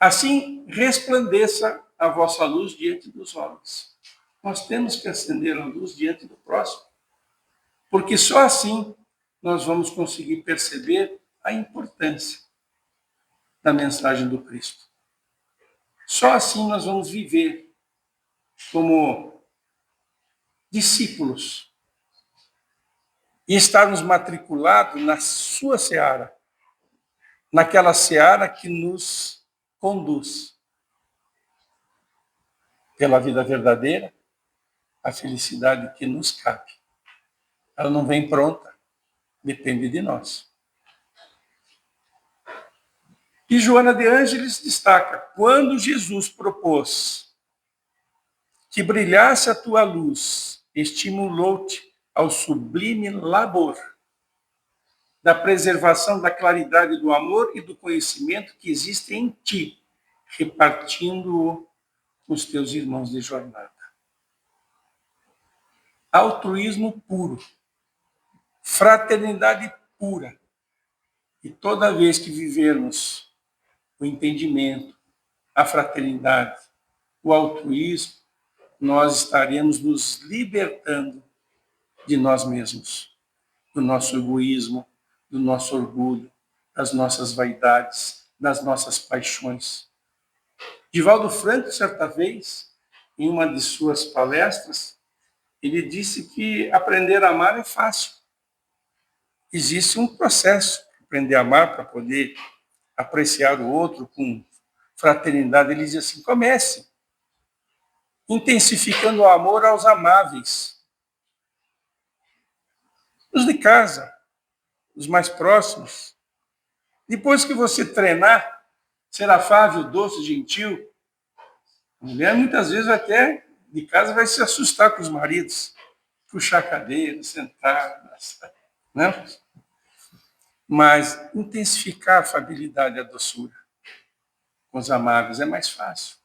Assim, resplandeça a vossa luz diante dos homens. Nós temos que acender a luz diante do próximo, porque só assim nós vamos conseguir perceber a importância da mensagem do Cristo. Só assim nós vamos viver como discípulos e estarmos matriculados na sua seara, naquela seara que nos conduz pela vida verdadeira, a felicidade que nos cabe. Ela não vem pronta, depende de nós. E Joana de Ângeles destaca, quando Jesus propôs que brilhasse a tua luz, estimulou-te ao sublime labor da preservação da claridade do amor e do conhecimento que existe em ti, repartindo-o com os teus irmãos de jornada. Altruísmo puro, fraternidade pura. E toda vez que vivermos o entendimento, a fraternidade, o altruísmo, nós estaremos nos libertando de nós mesmos, do nosso egoísmo, do nosso orgulho, das nossas vaidades, das nossas paixões. Divaldo Franco, certa vez, em uma de suas palestras, ele disse que aprender a amar é fácil. Existe um processo para aprender a amar, para poder apreciar o outro com fraternidade. Ele diz assim, comece intensificando o amor aos amáveis, os de casa, os mais próximos. Depois que você treinar, ser afável, doce, gentil, a mulher muitas vezes até de casa vai se assustar com os maridos, puxar a cadeira, sentar, né? Mas intensificar a afabilidade e a doçura com os amáveis é mais fácil.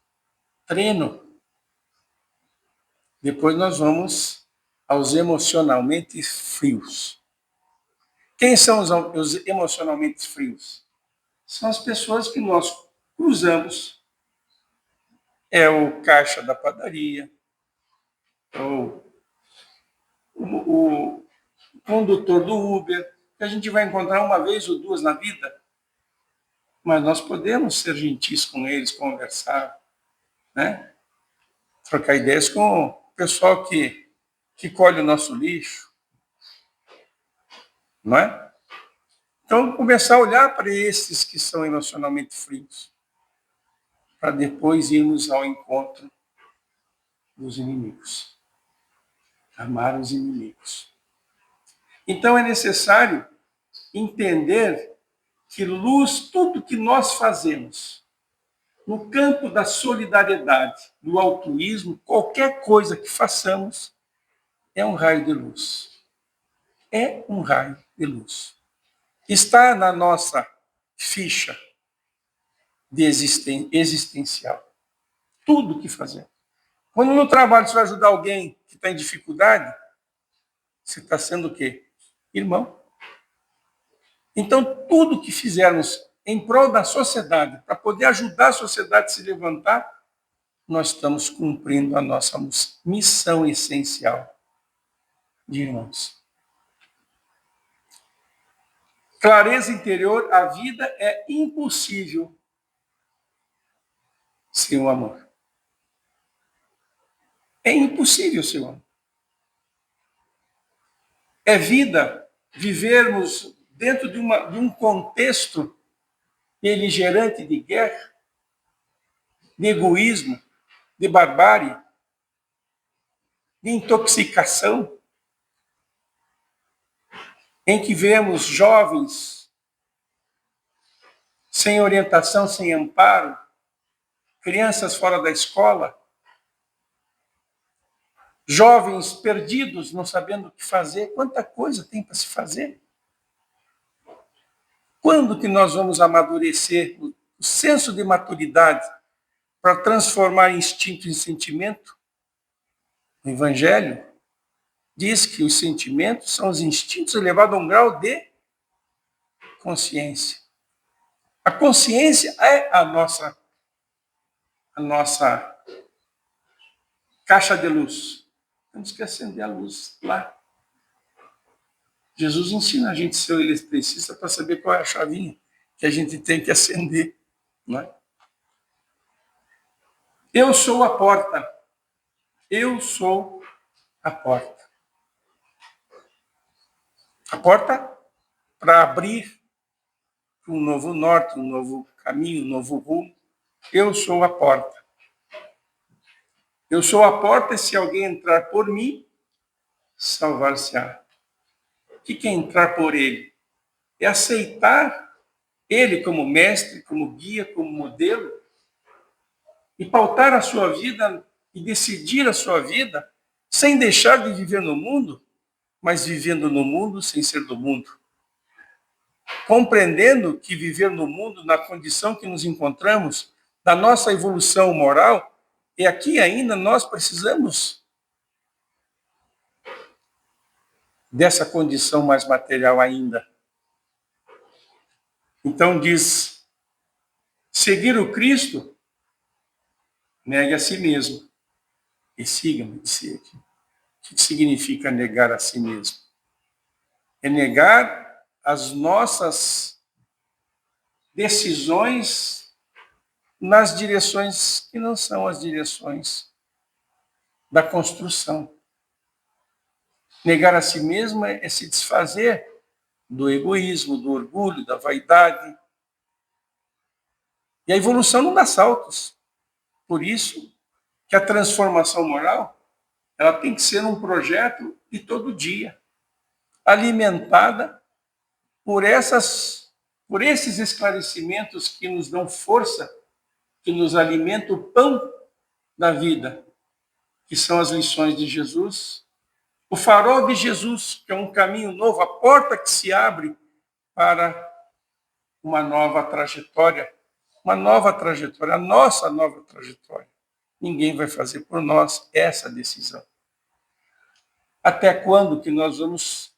Treino. Depois nós vamos aos emocionalmente frios. Quem são os emocionalmente frios? São as pessoas que nós cruzamos. É o caixa da padaria, ou o condutor do Uber, que a gente vai encontrar uma vez ou duas na vida, mas nós podemos ser gentis com eles, conversar, né? Trocar ideias com o pessoal que colhe o nosso lixo, não é? Então, começar a olhar para esses que são emocionalmente frios, para depois irmos ao encontro dos inimigos. Amar os inimigos. Então, é necessário entender que luz, tudo que nós fazemos, no campo da solidariedade, do altruísmo, qualquer coisa que façamos, é um raio de luz. É um raio de luz. Está na nossa ficha de existencial. Tudo que fazemos. Quando no trabalho você vai ajudar alguém que está em dificuldade, você está sendo o quê? Irmão. Então, tudo que fizermos em prol da sociedade, para poder ajudar a sociedade a se levantar, nós estamos cumprindo a nossa missão essencial de irmãos. Clareza interior, a vida é impossível sem o amor. É impossível sem o amor. É vida vivermos dentro de um contexto beligerante de guerra, de egoísmo, de barbárie, de intoxicação, em que vemos jovens sem orientação, sem amparo, crianças fora da escola, jovens perdidos, não sabendo o que fazer. Quanta coisa tem para se fazer. Quando que nós vamos amadurecer o senso de maturidade para transformar instinto em sentimento? O Evangelho diz que os sentimentos são os instintos elevados a um grau de consciência. A consciência é a nossa caixa de luz. Temos que acender a luz lá. Jesus ensina a gente a ser o eletricista para saber qual é a chavinha que a gente tem que acender. Não é? Eu sou a porta. Eu sou a porta. A porta para abrir um novo norte, um novo caminho, um novo rumo. Eu sou a porta. Eu sou a porta e se alguém entrar por mim, salvar-se-á. O que é entrar por ele? É aceitar ele como mestre, como guia, como modelo e pautar a sua vida e decidir a sua vida sem deixar de viver no mundo, mas vivendo no mundo sem ser do mundo. Compreendendo que viver no mundo, na condição que nos encontramos, da nossa evolução moral, e aqui ainda nós precisamos dessa condição mais material ainda. Então diz, seguir o Cristo, negue a si mesmo e siga-me, disse aqui. O que significa negar a si mesmo? É negar as nossas decisões nas direções que não são as direções da construção. Negar a si mesmo é se desfazer do egoísmo, do orgulho, da vaidade. E a evolução não dá saltos. Por isso que a transformação moral ela tem que ser um projeto de todo dia, alimentada por esses esclarecimentos que nos dão força, que nos alimentam o pão da vida, que são as lições de Jesus, o farol de Jesus, que é um caminho novo, a porta que se abre para uma nova trajetória, a nossa nova trajetória. Ninguém vai fazer por nós essa decisão. Até quando que nós vamos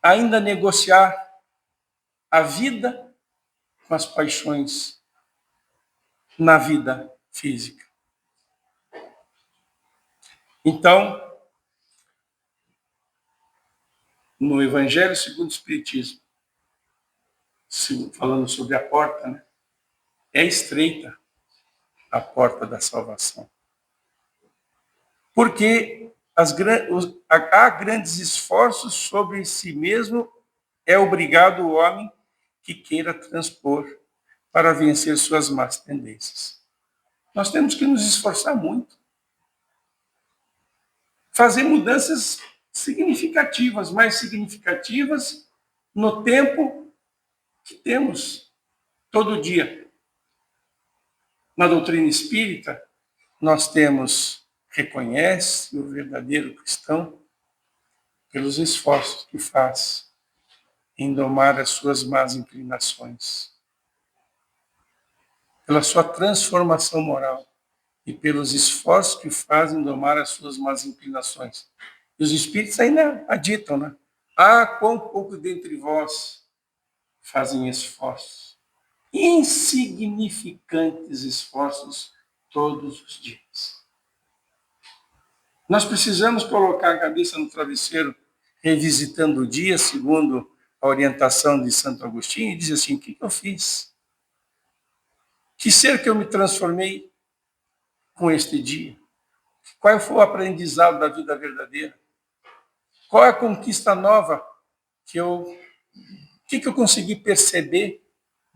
ainda negociar a vida com as paixões na vida física? Então, no Evangelho segundo o Espiritismo, falando sobre a porta, né? É estreita a porta da salvação. Porque há grandes esforços sobre si mesmo, é obrigado o homem que queira transpor para vencer suas más tendências. Nós temos que nos esforçar muito. Fazer mudanças significativas, mais significativas no tempo que temos todo dia. Na doutrina espírita, nós temos reconhece o verdadeiro cristão pelos esforços que faz em domar as suas más inclinações, pela sua transformação moral e pelos esforços que faz em domar as suas más inclinações. E os espíritos ainda aditam, né? Ah, quão pouco dentre vós fazem esforços, insignificantes esforços todos os dias. Nós precisamos colocar a cabeça no travesseiro, revisitando o dia, segundo a orientação de Santo Agostinho, e dizer assim: o que eu fiz? Que ser que eu me transformei com este dia? Qual foi o aprendizado da vida verdadeira? Qual é a conquista nova que eu consegui perceber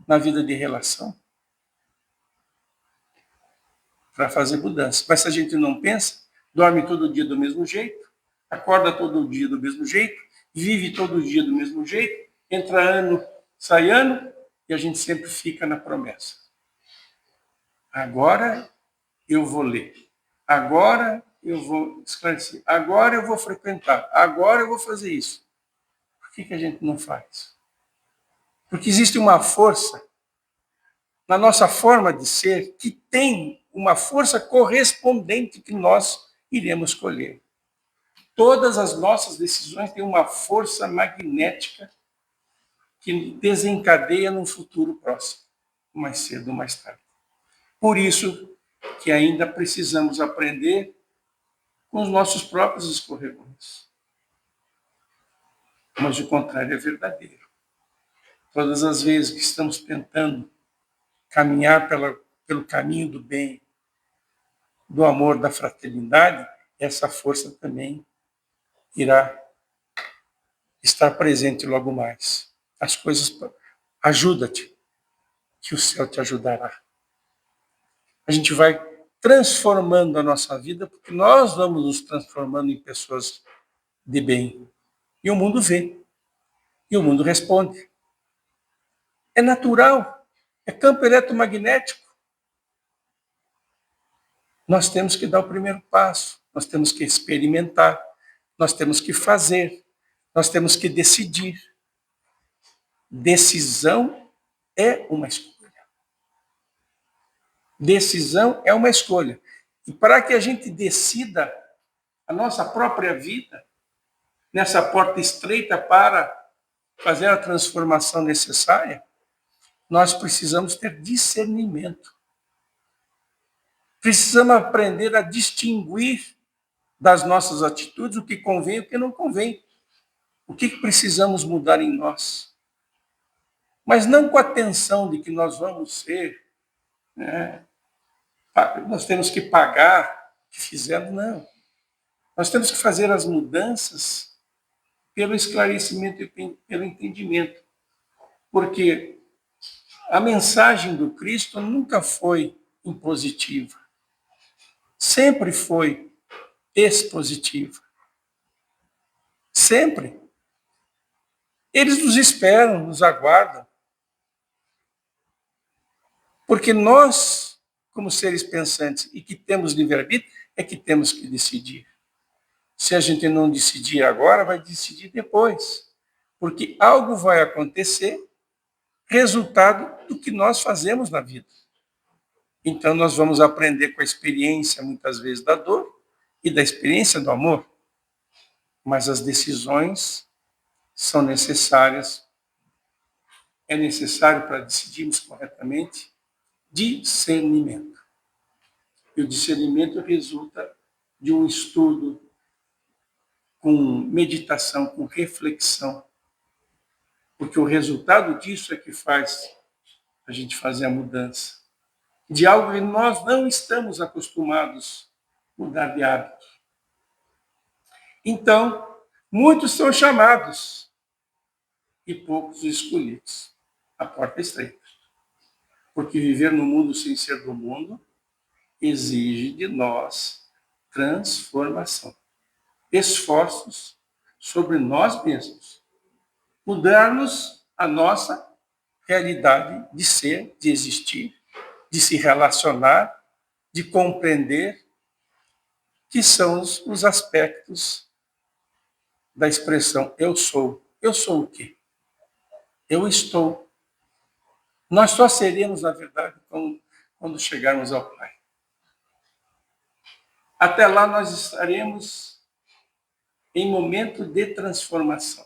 na vida de relação para fazer mudança? Mas se a gente não pensa, dorme todo dia do mesmo jeito, acorda todo dia do mesmo jeito, vive todo dia do mesmo jeito, entra ano, sai ano, e a gente sempre fica na promessa. Agora eu vou ler, agora eu vou esclarecer, agora eu vou frequentar, agora eu vou fazer isso. Por que a gente não faz? Porque existe uma força na nossa forma de ser que tem uma força correspondente que nós iremos colher. Todas as nossas decisões têm uma força magnética que desencadeia num futuro próximo, mais cedo ou mais tarde. Por isso que ainda precisamos aprender com os nossos próprios escorregões. Mas o contrário é verdadeiro. Todas as vezes que estamos tentando caminhar pelo caminho do bem, do amor, da fraternidade, essa força também irá estar presente logo mais. As coisas, ajuda-te, que o céu te ajudará. A gente vai transformando a nossa vida, porque nós vamos nos transformando em pessoas de bem. E o mundo vê, e o mundo responde. É natural, é campo eletromagnético. Nós temos que dar o primeiro passo, nós temos que experimentar, nós temos que fazer, nós temos que decidir. Decisão é uma escolha. Decisão é uma escolha. E para que a gente decida a nossa própria vida, nessa porta estreita para fazer a transformação necessária, nós precisamos ter discernimento. Precisamos aprender a distinguir das nossas atitudes o que convém e o que não convém. O que precisamos mudar em nós. Mas não com a tensão de que nós vamos ser, nós temos que pagar o que fizemos, não. Nós temos que fazer as mudanças pelo esclarecimento e pelo entendimento. Porque a mensagem do Cristo nunca foi impositiva. Sempre foi expositiva. Sempre. Eles nos esperam, nos aguardam. Porque nós, como seres pensantes e que temos livre-arbítrio, é que temos que decidir. Se a gente não decidir agora, vai decidir depois. Porque algo vai acontecer, resultado do que nós fazemos na vida. Então, nós vamos aprender com a experiência, muitas vezes, da dor e da experiência do amor. Mas as decisões são necessárias. É necessário, para decidirmos corretamente, discernimento. E o discernimento resulta de um estudo com meditação, com reflexão. Porque o resultado disso é que faz a gente fazer a mudança. De algo que nós não estamos acostumados a mudar de hábito. Então, muitos são chamados e poucos escolhidos. A porta é estreita. Porque viver no mundo sem ser do mundo exige de nós transformação. Esforços sobre nós mesmos. Mudarmos a nossa realidade de ser, de existir, de se relacionar, de compreender, que são os aspectos da expressão eu sou. Eu sou o quê? Eu estou. Nós só seremos, na verdade, quando chegarmos ao Pai. Até lá nós estaremos em momento de transformação.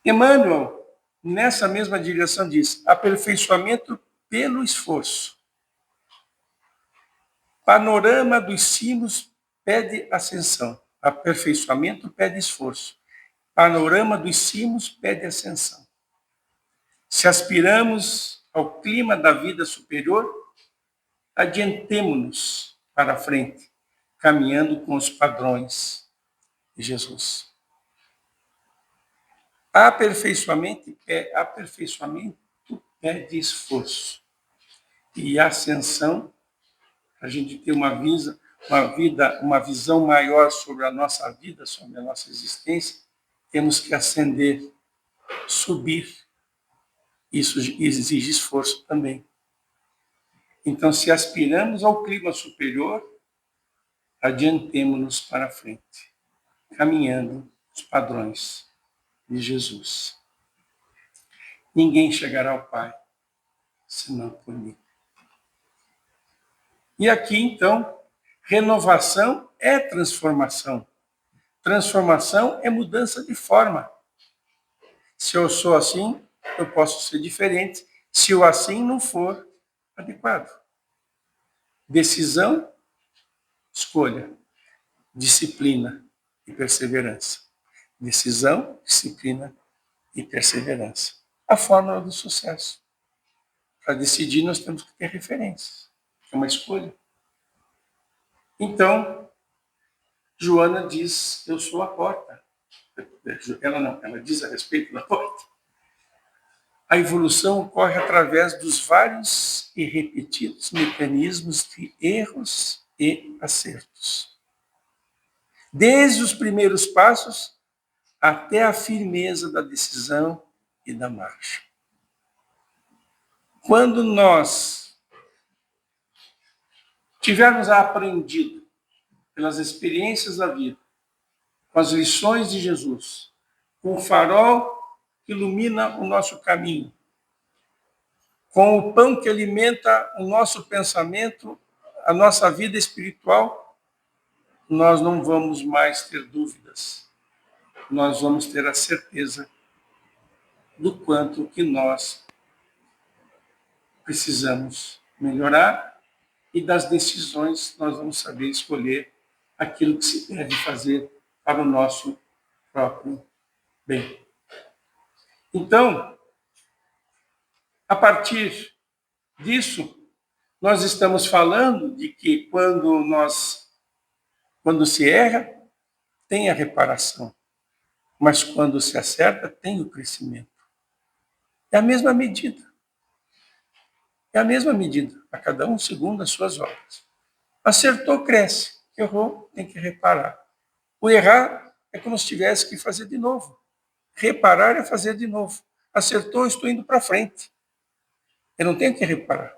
Emmanuel, nessa mesma direção, diz: aperfeiçoamento pelo esforço. Panorama dos cimos pede ascensão. Aperfeiçoamento pede esforço. Panorama dos cimos pede ascensão. Se aspiramos ao clima da vida superior, adiantemo-nos para a frente, caminhando com os padrões de Jesus. Aperfeiçoamento pede esforço. E ascensão, a gente ter uma visão maior sobre a nossa vida, sobre a nossa existência, temos que ascender, subir. Isso exige esforço também. Então, se aspiramos ao clima superior, adiantemo-nos para frente, caminhando os padrões de Jesus. Ninguém chegará ao Pai senão por mim. E aqui, então, renovação é transformação. Transformação é mudança de forma. Se eu sou assim, eu posso ser diferente, se o assim não for adequado. Decisão, escolha, disciplina e perseverança. Decisão, disciplina e perseverança. A fórmula do sucesso. Para decidir, nós temos que ter referências. É uma escolha. Então, Joana diz: eu sou a porta. Ela diz a respeito da porta. A evolução ocorre através dos vários e repetidos mecanismos de erros e acertos. Desde os primeiros passos até a firmeza da decisão e da marcha. Quando nós tivermos aprendido pelas experiências da vida, com as lições de Jesus, com o farol que ilumina o nosso caminho, com o pão que alimenta o nosso pensamento, a nossa vida espiritual, nós não vamos mais ter dúvidas. Nós vamos ter a certeza do quanto que nós precisamos melhorar e das decisões nós vamos saber escolher aquilo que se deve fazer para o nosso próprio bem. Então, a partir disso, nós estamos falando de que quando se erra, tem a reparação, mas quando se acerta, tem o crescimento. É a mesma medida. É a mesma medida, a cada um segundo as suas obras. Acertou, cresce. Errou, tem que reparar. O errar é como se tivesse que fazer de novo. Reparar é fazer de novo. Acertou, estou indo para frente. Eu não tenho que reparar.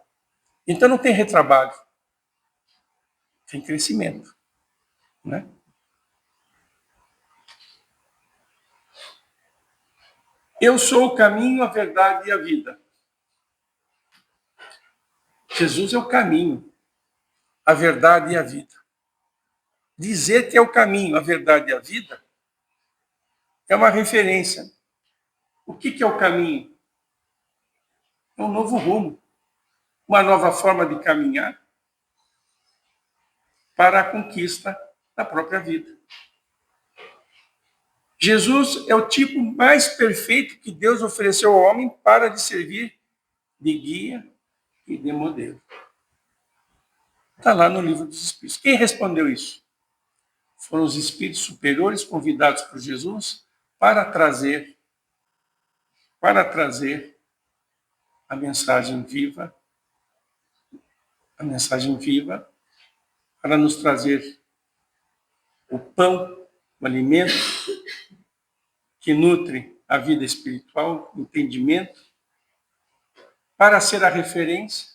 Então não tem retrabalho. Tem crescimento. Né? Eu sou o caminho, a verdade e a vida. Jesus é o caminho, a verdade e a vida. Dizer que é o caminho, a verdade e a vida é uma referência. O que é o caminho? É um novo rumo, uma nova forma de caminhar para a conquista da própria vida. Jesus é o tipo mais perfeito que Deus ofereceu ao homem para lhe servir de guia e de modelo. Está lá no livro dos Espíritos. Quem respondeu isso? Foram os espíritos superiores convidados por Jesus para trazer a mensagem viva, para nos trazer o pão, o alimento que nutre a vida espiritual, o entendimento, para ser a referência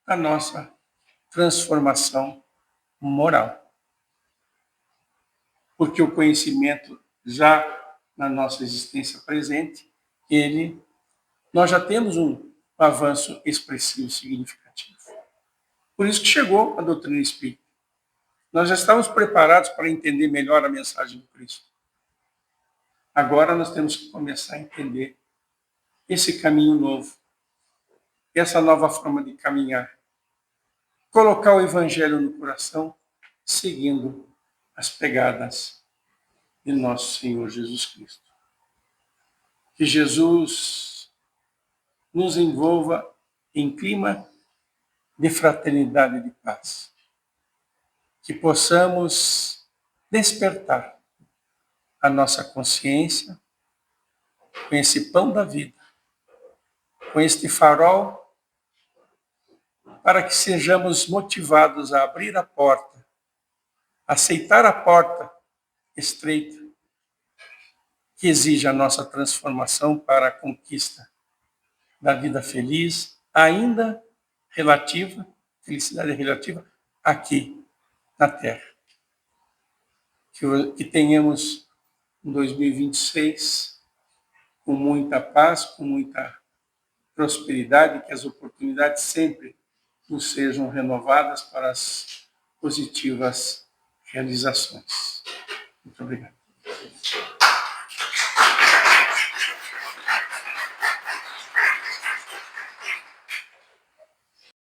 da nossa transformação moral. Porque o conhecimento, já na nossa existência presente, nós já temos um avanço expressivo significativo. Por isso que chegou a doutrina espírita. Nós já estávamos preparados para entender melhor a mensagem do Cristo. Agora nós temos que começar a entender esse caminho novo, essa nova forma de caminhar. Colocar o Evangelho no coração, seguindo as pegadas de nosso Senhor Jesus Cristo. Que Jesus nos envolva em clima de fraternidade e de paz. Que possamos despertar a nossa consciência com esse pão da vida, com este farol, para que sejamos motivados a abrir a porta, aceitar a porta estreita, que exige a nossa transformação para a conquista da vida feliz, ainda relativa, felicidade relativa, aqui na Terra. Que tenhamos um 2026 com muita paz, com muita prosperidade, que as oportunidades sempre nos sejam renovadas para as positivas realizações. Muito obrigado.